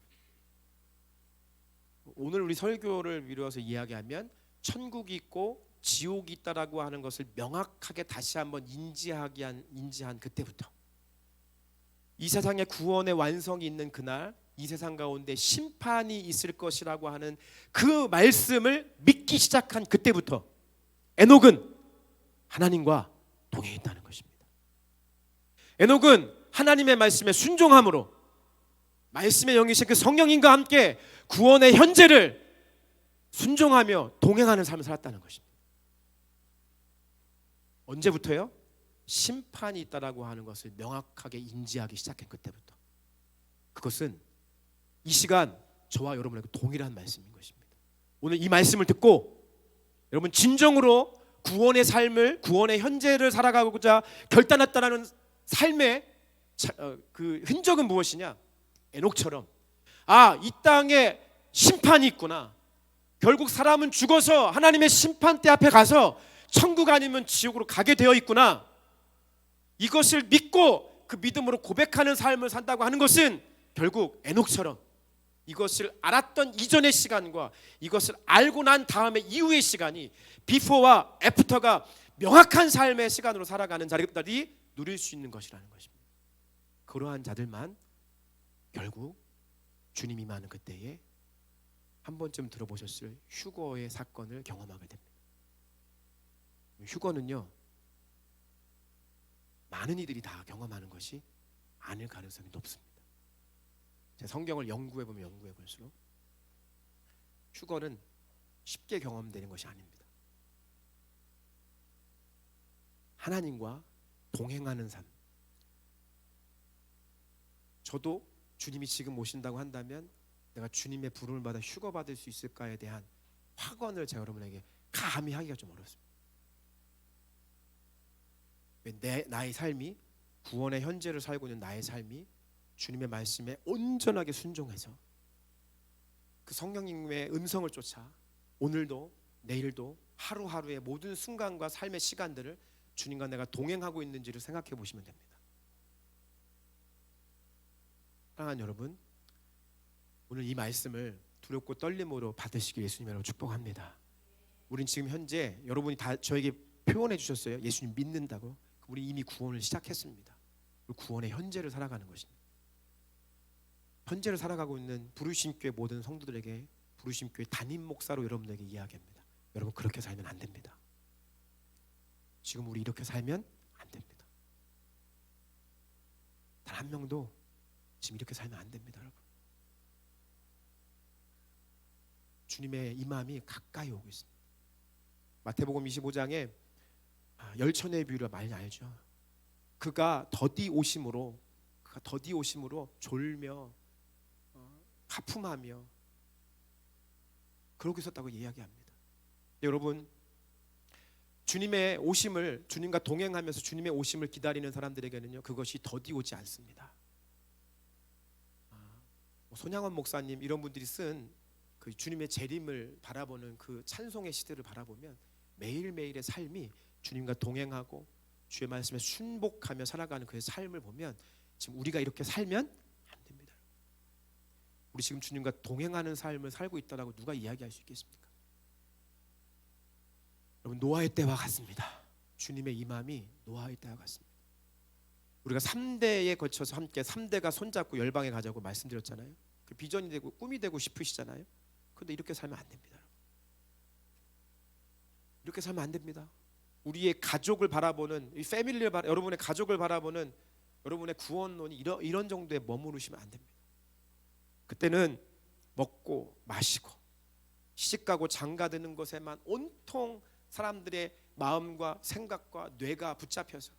오늘 우리 설교를 미루어서 이야기하면 천국이 있고 지옥이 있다라고 하는 것을 명확하게 다시 한번 인지한 그때부터, 이 세상에 구원의 완성이 있는 그날, 이 세상 가운데 심판이 있을 것이라고 하는 그 말씀을 믿기 시작한 그때부터 에녹은 하나님과 동행했다는 것입니다. 에녹은 하나님의 말씀에 순종함으로 말씀의 영이신 그 성령님과 함께 구원의 현재를 순종하며 동행하는 삶을 살았다는 것입니다. 언제부터요? 심판이 있다라고 하는 것을 명확하게 인지하기 시작한 그때부터. 그것은 이 시간 저와 여러분에게 동일한 말씀인 것입니다. 오늘 이 말씀을 듣고 여러분 진정으로 구원의 삶을, 구원의 현재를 살아가고자 결단했다라는 삶의 그 흔적은 무엇이냐? 에녹처럼 이 땅에 심판이 있구나. 결국 사람은 죽어서 하나님의 심판대 앞에 가서 천국 아니면 지옥으로 가게 되어 있구나. 이것을 믿고 그 믿음으로 고백하는 삶을 산다고 하는 것은 결국 에녹처럼 이것을 알았던 이전의 시간과 이것을 알고 난 다음에 이후의 시간이 비포와 애프터가 명확한 삶의 시간으로 살아가는 자들이 누릴 수 있는 것이라는 것입니다. 그러한 자들만 결국 주님이 임하는 그때에 한 번쯤 들어보셨을 휴거의 사건을 경험하게 됩니다. 휴거는요, 많은 이들이 다 경험하는 것이 아닐 가능성이 높습니다. 제가 성경을 연구해 볼수록 휴거는 쉽게 경험되는 것이 아닙니다. 하나님과 동행하는 삶. 저도 주님이 지금 오신다고 한다면 내가 주님의 부름을 받아 휴거 받을 수 있을까에 대한 확언을 제가 여러분에게 감히 하기가 좀 어렵습니다. 나의 삶이, 구원의 현재를 살고 있는 나의 삶이 주님의 말씀에 온전하게 순종해서 그 성령님의 음성을 쫓아 오늘도 내일도 하루하루의 모든 순간과 삶의 시간들을 주님과 내가 동행하고 있는지를 생각해 보시면 됩니다. 사랑하는 여러분, 오늘 이 말씀을 두렵고 떨림으로 받으시길 예수님으로 축복합니다. 우린 지금 현재 여러분이 다 저에게 표현해 주셨어요. 예수님 믿는다고. 우리 이미 구원을 시작했습니다. 구원의 현재를 살아가는 것입니다. 현재를 살아가고 있는 부르심교회 모든 성도들에게, 부르심교회 담임 목사로 여러분에게 이야기합니다. 여러분 그렇게 살면 안 됩니다. 지금 우리 이렇게 살면 안 됩니다. 단 한 명도 지금 이렇게 살면 안 됩니다, 여러분. 주님의 임함이 가까이 오고 있습니다. 마태복음 25장에 열천의 비유를 많이 알죠. 그가 더디 오심으로 졸며 하품하며 그러고 있었다고 이야기합니다. 여러분, 주님의 오심을, 주님과 동행하면서 주님의 오심을 기다리는 사람들에게는요, 그것이 더디 오지 않습니다. 손양원 목사님 이런 분들이 쓴 그 주님의 재림을 바라보는 그 찬송의 시대를 바라보면 매일매일의 삶이 주님과 동행하고 주의 말씀에 순복하며 살아가는 그의 삶을 보면 지금 우리가 이렇게 살면 안 됩니다. 우리 지금 주님과 동행하는 삶을 살고 있다라고 누가 이야기할 수 있겠습니까? 여러분, 노아의 때와 같습니다. 주님의 임함이 노아의 때와 같습니다. 우리가 3대에 거쳐서 함께 3대가 손잡고 열방에 가자고 말씀드렸잖아요. 그 비전이 되고 꿈이 되고 싶으시잖아요. 그런데 이렇게 살면 안 됩니다. 이렇게 살면 안 됩니다. 우리의 가족을 바라보는, 이 패밀리를 여러분의 가족을 바라보는 여러분의 구원론이 이런 정도에 머무르시면 안 됩니다. 그때는 먹고 마시고 시집가고 장가드는 것에만 온통 사람들의 마음과 생각과 뇌가 붙잡혀서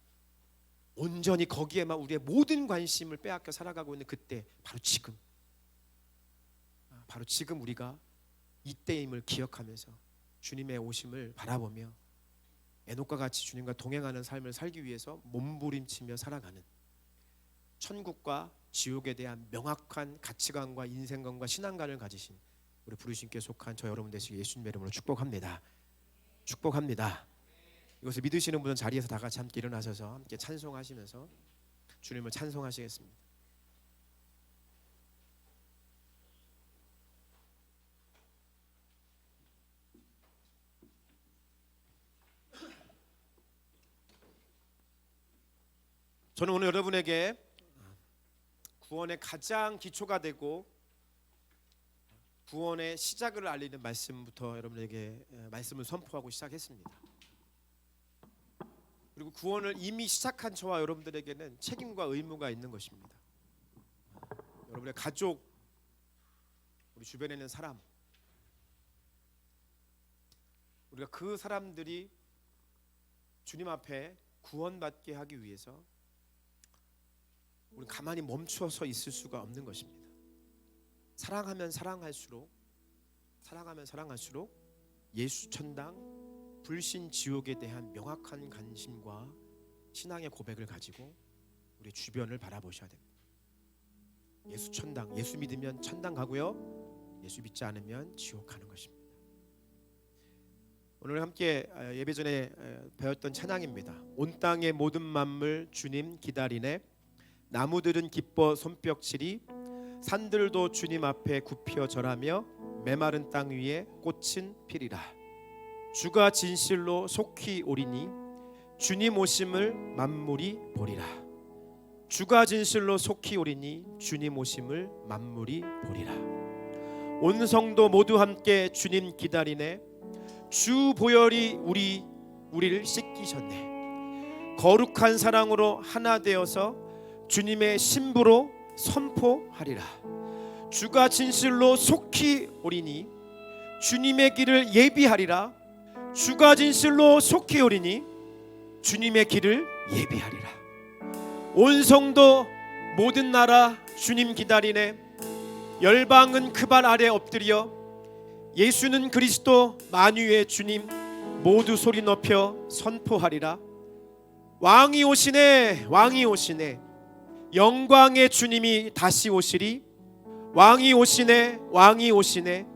온전히 거기에만 우리의 모든 관심을 빼앗겨 살아가고 있는 그때, 바로 지금 우리가 이때임을 기억하면서 주님의 오심을 바라보며 에녹과 같이 주님과 동행하는 삶을 살기 위해서 몸부림치며 살아가는, 천국과 지옥에 대한 명확한 가치관과 인생관과 신앙관을 가지신 우리 부르심께 속한 저 여러분 되시길 예수님의 이름으로 축복합니다. 축복합니다. 이것을 믿으시는 분은 자리에서 다 같이 함께 일어나셔서 함께 찬송하시면서 주님을 찬송하시겠습니다. 저는 오늘 여러분에게 구원의 가장 기초가 되고 구원의 시작을 알리는 말씀부터 여러분에게 말씀을 선포하고 시작했습니다. 그리고 구원을 이미 시작한 저와 여러분들에게는 책임과 의무가 있는 것입니다. 여러분의 가족, 우리 주변에 있는 사람, 우리가 그 사람들이 주님 앞에 구원받게 하기 위해서 우리는 가만히 멈춰서 있을 수가 없는 것입니다. 사랑하면 사랑할수록 예수 천당, 불신 지옥에 대한 명확한 관심과 신앙의 고백을 가지고 우리 주변을 바라보셔야 됩니다. 예수 천당, 예수 믿으면 천당 가고요, 예수 믿지 않으면 지옥 가는 것입니다. 오늘 함께 예배 전에 배웠던 찬양입니다. 온 땅의 모든 만물 주님 기다리네. 나무들은 기뻐 손뼉치리. 산들도 주님 앞에 굽혀 절하며 메마른 땅 위에 꽃은 피리라. 주가 진실로 속히 오리니 주님 오심을 만물이 보리라. 주가 진실로 속히 오리니 주님 오심을 만물이 보리라. 온 성도 모두 함께 주님 기다리네. 주 보혈이 우리를 씻기셨네. 거룩한 사랑으로 하나 되어서 주님의 신부로 선포하리라. 주가 진실로 속히 오리니 주님의 길을 예비하리라. 주가 진실로 속히 오리니 주님의 길을 예비하리라. 온 성도 모든 나라 주님 기다리네. 열방은 그 발 아래 엎드려 예수는 그리스도 만유의 주님 모두 소리 높여 선포하리라. 왕이 오시네, 왕이 오시네. 영광의 주님이 다시 오시리. 왕이 오시네, 왕이 오시네.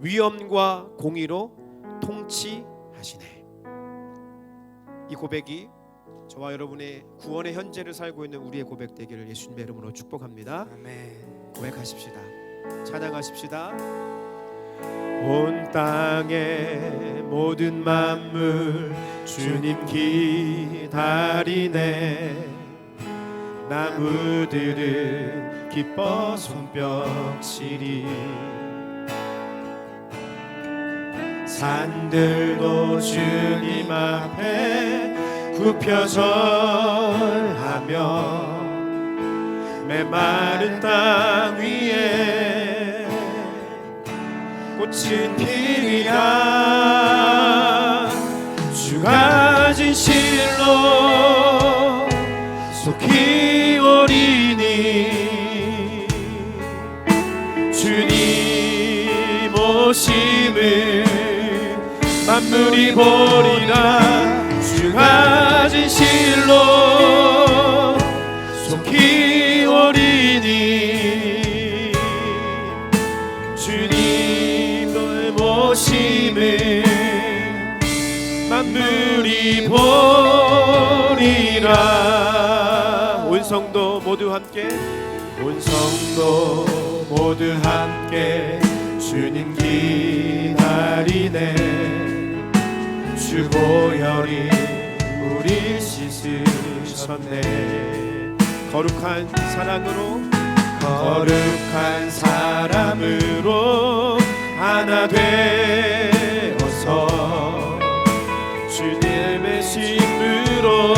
위엄과 공의로 통치하시네. 이 고백이 저와 여러분의 구원의 현재를 살고 있는 우리의 고백 되기를 예수님의 이름으로 축복합니다. 아멘. 고백하십시다. 찬양하십시다. 온 땅의 모든 만물 주님 기다리네. 나무들은 기뻐 손뼉치리. 산들도 주님 앞에 굽혀 절하며 메마른 땅 위에 꽃은 피리라. 주가 진실로 속히 오리니 주님 오심을 만물이 보리라. 주가 진실로 속히 오리니 주님 오심을 만물이 보리라. 온 성도 모두 함께, 온 성도 모두 함께 주님 기다리네. 주 보혈이 우리 씻으셨네. 거룩한 사랑으로 하나 되어서 주님의 신부로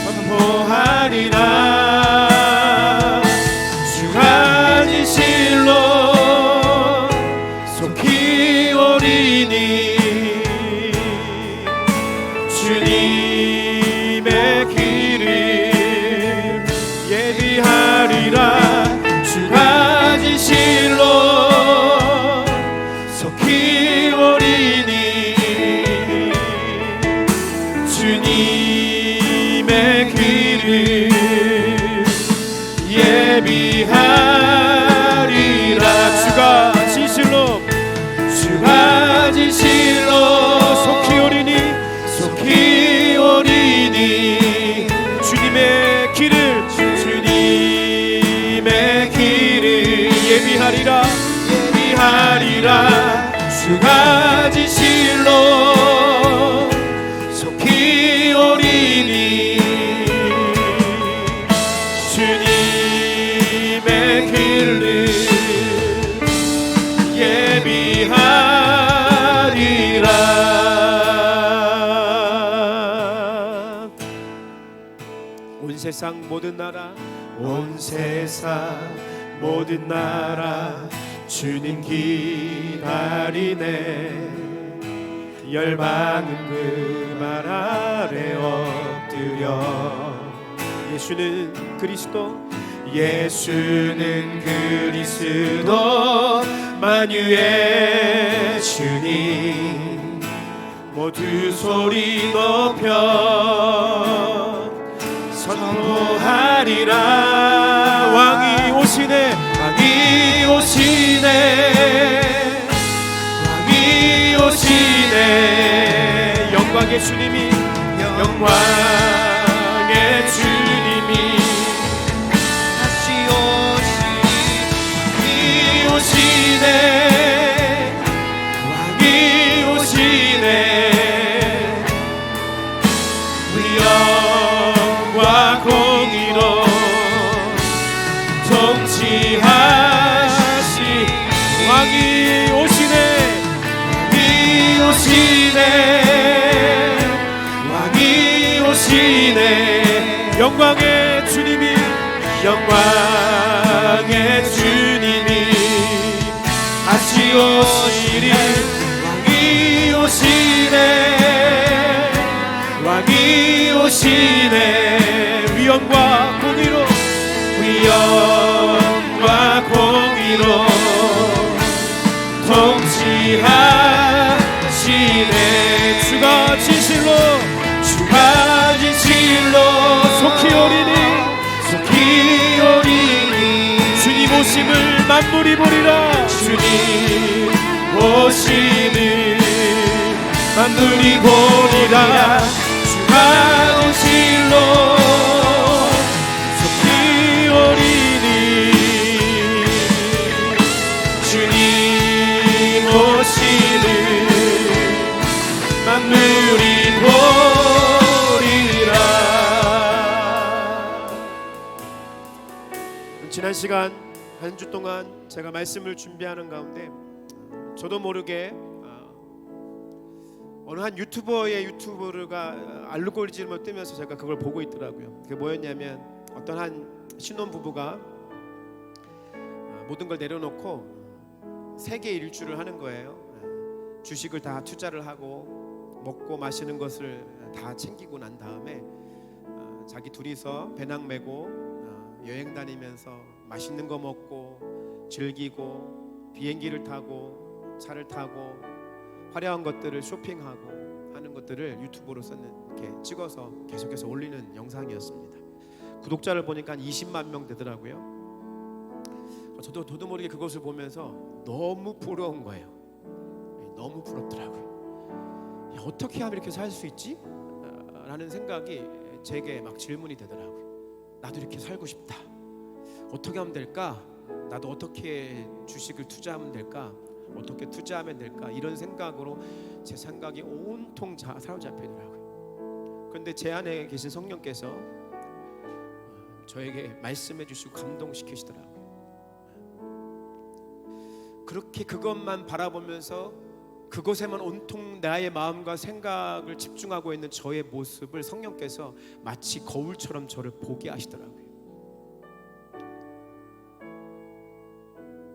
선포하리라. 주가 진실로 속히 오리니 주님의 길을 예비하리라. 주가 진실로 속히 오리니 주님의 길을 예비하리라. 주가 진실로 속히 오리니 주님의 길을 예비하리라. 주가 진실로 속히 오리니 주님의 길을 예비하리라. 온 세상 모든 나라 주님 기다리네. 열방은 그 말 예수는 그리스도, 예수는 그리스도 만유의 주님, 모두 소리 높여 선포하리라. 왕이 오시네, 왕이 오시네, 왕이 오시네. 영광의 주님이, 영광의 주님이 다시 오시네, 왕이 오시네. 위엄과 공의로 통치하시. 왕이 오시네, 왕이 오시네, 왕이 오시네. 영광의 주님이, 영광의 주님이 다시 오시리. 왕이 오시네, 왕이 오시네. 위엄과 공의로, 위엄과 공의로 통치하시네. 주가 진실로, 주가 진실로 속히 오리니, 속히 오리니. 주님 오심을 만물이 보리라. 주님 오심을 만물이 보리라. 주가 진실로 속히 오리니. 주님 오심을 만물이 보리라. 지난 시간 한 주 동안 제가 말씀을 준비하는 가운데 저도 모르게 어느 한 유튜버의 유튜브가 알고리즘을 뜨면서 제가 그걸 보고 있더라고요. 그게 뭐였냐면 어떤 한 신혼부부가 모든 걸 내려놓고 세계 일주를 하는 거예요. 주식을 다 투자를 하고 먹고 마시는 것을 다 챙기고 난 다음에 자기 둘이서 배낭 메고 여행 다니면서 맛있는 거 먹고 즐기고 비행기를 타고 차를 타고 화려한 것들을 쇼핑하고 하는 것들을 유튜브로서는 이렇게 찍어서 계속해서 올리는 영상이었습니다. 구독자를 보니까 한 20만 명 되더라고요. 저도 모르게 그것을 보면서 너무 부러운 거예요. 너무 부럽더라고요. 어떻게 하면 이렇게 살 수 있지? 라는 생각이 제게 막 질문이 되더라고요. 나도 이렇게 살고 싶다. 어떻게 하면 될까? 나도 어떻게 주식을 투자하면 될까? 어떻게 투자하면 될까? 이런 생각으로 제 생각이 온통 사로잡히더라고요. 그런데 제 안에 계신 성령께서 저에게 말씀해 주시고 감동시키시더라고요. 그렇게 그것만 바라보면서 그것에만 온통 나의 마음과 생각을 집중하고 있는 저의 모습을 성령께서 마치 거울처럼 저를 보게 하시더라고요.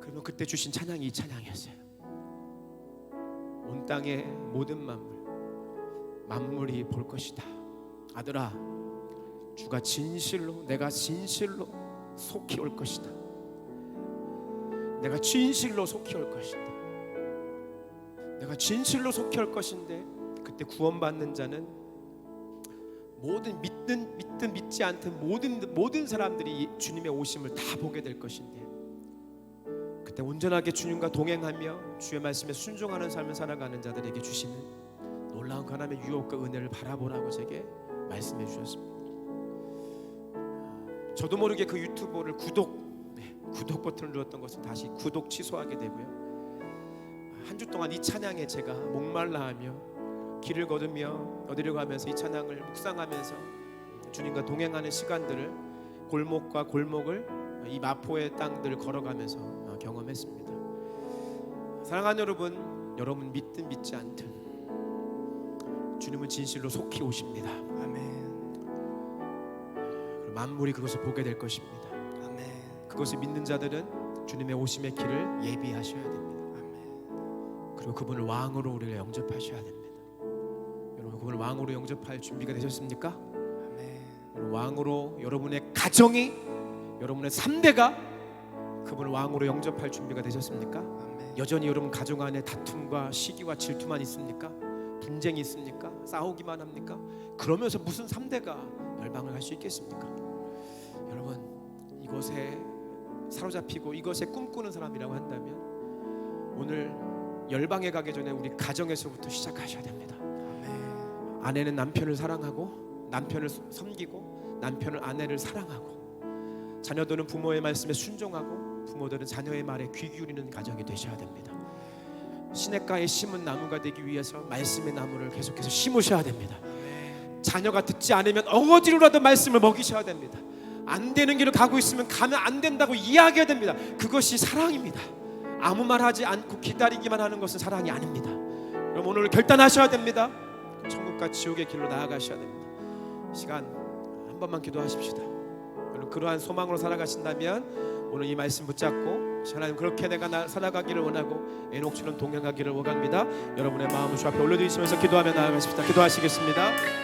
그러면 그때 주신 찬양이 이 찬양이었어요. 온 땅의 모든 만물이 볼 것이다. 아들아, 주가 진실로, 내가 진실로 속히 올 것이다. 내가 진실로 속히 올 것이다. 내가 진실로 속히 올 것인데 그때 구원받는 자는 모든 믿든 믿지 않든 모든 사람들이 주님의 오심을 다 보게 될 것인데 그때 온전하게 주님과 동행하며 주의 말씀에 순종하는 삶을 살아가는 자들에게 주시는 놀라운 가난의 유혹과 은혜를 바라보라고 제게 말씀해 주셨습니다. 저도 모르게 그 유튜브를 구독 버튼을 눌렀던 것을 다시 구독 취소하게 되고요. 한 주 동안 이 찬양에 제가 목말라하며 길을 걸으며 어디를 가면서 이 찬양을 묵상하면서 주님과 동행하는 시간들을 골목과 골목을 이 마포의 땅들을 걸어가면서 경험했습니다. 사랑하는 여러분 믿든 믿지 않든 주님은 진실로 속히 오십니다. 아멘. 그리고 만물이 그것을 보게 될 것입니다. 아멘. 그것을 믿는 자들은 주님의 오심의 길을 예비하셔야 됩니다. 그리고 그분을 왕으로 우리가 영접하셔야 됩니다. 여러분 그분을 왕으로 영접할 준비가 되셨습니까? 아멘. 여러분 왕으로 여러분의 가정이, 여러분의 3대가 그분을 왕으로 영접할 준비가 되셨습니까? 아멘. 여전히 여러분 가정 안에 다툼과 시기와 질투만 있습니까? 분쟁이 있습니까? 싸우기만 합니까? 그러면서 무슨 3대가 열방을 할 수 있겠습니까? 여러분, 이것에 사로잡히고 이것에 꿈꾸는 사람이라고 한다면 오늘 열방에 가기 전에 우리 가정에서부터 시작하셔야 됩니다. 아멘. 아내는 남편을 사랑하고, 남편을 섬기고, 남편은 아내를 사랑하고, 자녀들은 부모의 말씀에 순종하고, 부모들은 자녀의 말에 귀 기울이는 가정이 되셔야 됩니다. 시냇가에 심은 나무가 되기 위해서 말씀의 나무를 계속해서 심으셔야 됩니다. 자녀가 듣지 않으면 어거지로라도 말씀을 먹이셔야 됩니다. 안 되는 길을 가고 있으면 가면 안 된다고 이야기해야 됩니다. 그것이 사랑입니다. 아무 말 하지 않고 기다리기만 하는 것은 사랑이 아닙니다. 그럼 오늘 결단하셔야 됩니다. 천국과 지옥의 길로 나아가셔야 됩니다. 시간 한 번만 기도하십시다. 여러분, 그러한 소망으로 살아가신다면 오늘 이 말씀 붙잡고 하나님, 그렇게 내가 살아가기를 원하고 에녹처럼 동행하기를 원합니다. 여러분의 마음을 주 앞에 올려드리시면서 기도하며 나아가십시다. 기도하시겠습니다.